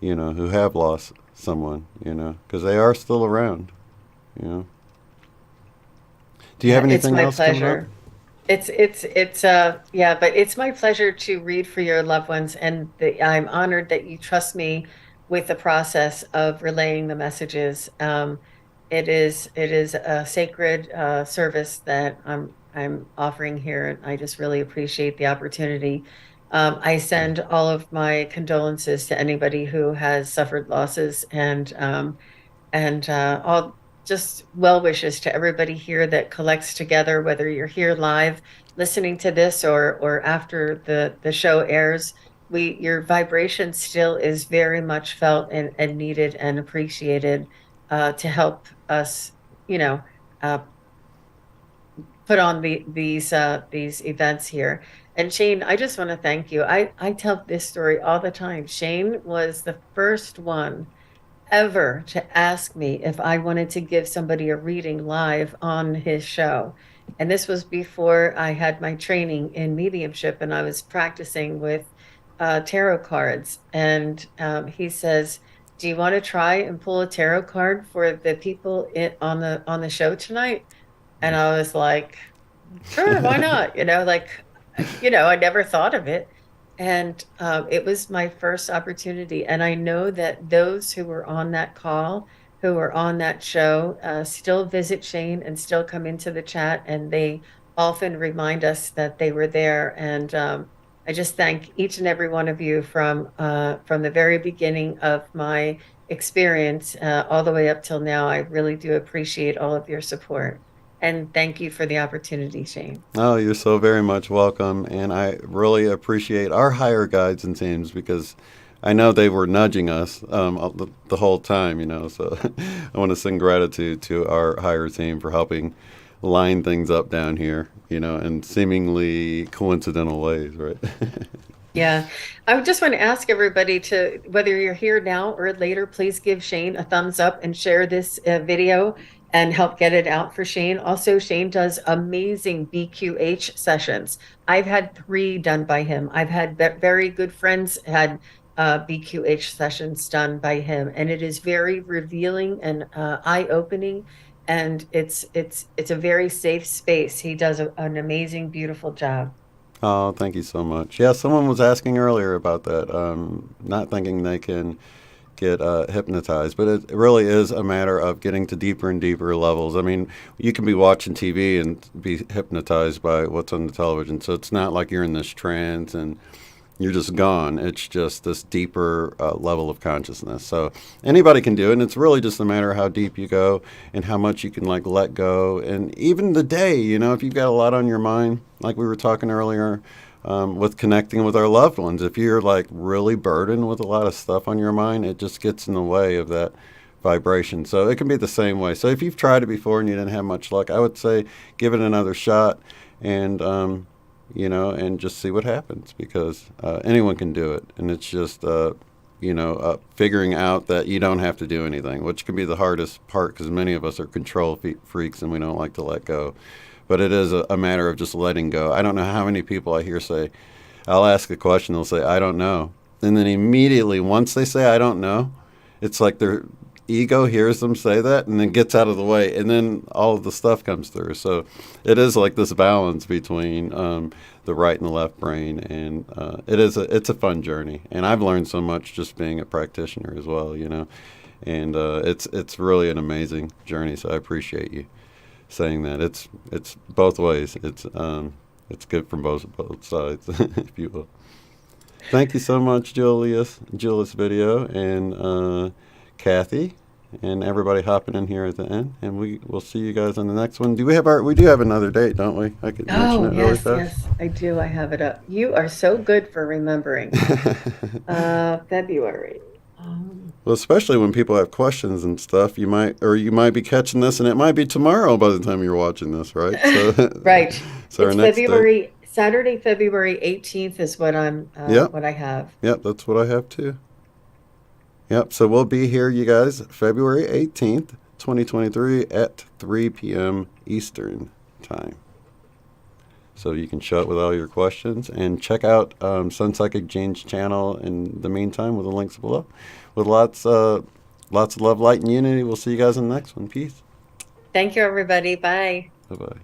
who have lost someone, because they are still around, you know. Do you have It's anything my else coming up? pleasure. It's yeah, but it's my pleasure to read for your loved ones, and I'm honored that you trust me with the process of relaying the messages. It is a sacred service that I'm offering here, and I just really appreciate the opportunity. I send all of my condolences to anybody who has suffered losses, and all just well wishes to everybody here that collects together, whether you're here live listening to this or after the show airs. Your vibration still is very much felt and needed and appreciated to help us, you know, uh, put on these events here. And Shane, I just want to thank you. I tell this story all the time. Shane was the first one ever to ask me if I wanted to give somebody a reading live on his show. And this was before I had my training in mediumship and I was practicing with tarot cards. And he says, "Do you want to try and pull a tarot card for the people on the show tonight?" And I was like, "Sure, why not?" I never thought of it. And it was my first opportunity. And I know that those who were on that call, who were on that show, still visit Shane and still come into the chat. And they often remind us that they were there. And I just thank each and every one of you from the very beginning of my experience all the way up till now. I really do appreciate all of your support. And thank you for the opportunity, Shane. Oh, you're so very much welcome. And I really appreciate our higher guides and teams because I know they were nudging us the whole time, you know. So I want to send gratitude to our higher team for helping line things up down here, you know, in seemingly coincidental ways, right? Yeah, I would just want to ask everybody to, whether you're here now or later, please give Shane a thumbs up and share this video and help get it out for Shane. Also, Shane does amazing BQH sessions. I've had 3 done by him. I've had very good friends had BQH sessions done by him, and it is very revealing and eye-opening. And it's a very safe space. He does an amazing, beautiful job. Oh, thank you so much. Yeah, someone was asking earlier about that, not thinking they can get hypnotized, but it really is a matter of getting to deeper and deeper levels. I mean, you can be watching TV and be hypnotized by what's on the television, so it's not like you're in this trance and you're just gone. It's just this deeper level of consciousness. So anybody can do it, and it's really just a matter of how deep you go and how much you can like let go. And even the day, you know, if you've got a lot on your mind, like we were talking earlier, with connecting with our loved ones, if you're like really burdened with a lot of stuff on your mind, it just gets in the way of that vibration. So it can be the same way. So if you've tried it before and you didn't have much luck, I would say give it another shot and you know, and just see what happens because anyone can do it. And it's just, you know, figuring out that you don't have to do anything, which can be the hardest part because many of us are control freaks and we don't like to let go. But it is a matter of just letting go. I don't know how many people I hear say, I'll ask a question, they'll say, I don't know. And then immediately, once they say, I don't know, it's like their ego hears them say that and then gets out of the way. And then all of the stuff comes through. So it is like this balance between the right and the left brain. And it's a fun journey. And I've learned so much just being a practitioner as well, you know. And it's really an amazing journey. So I appreciate you saying that. It's both ways. It's good from both sides, if you will. Thank you so much, Julius Video, and Kathy, and everybody hopping in here at the end. And we'll see you guys on the next one. We do have another date, don't we? I could mention it really fast. Yes, I do. I have it up. You are so good for remembering. February. Well, especially when people have questions and stuff, you might be catching this, and it might be tomorrow by the time you're watching this, right? So, right. So it's Saturday, February 18th is what what I have. Yep, that's what I have too. Yep, so we'll be here, you guys, February 18th, 2023 at 3 p.m. Eastern time. So you can show up with all your questions and check out SunPsychic Jean's channel in the meantime with the links below. With lots of love, light, and unity. We'll see you guys in the next one. Peace. Thank you, everybody. Bye. Bye-bye.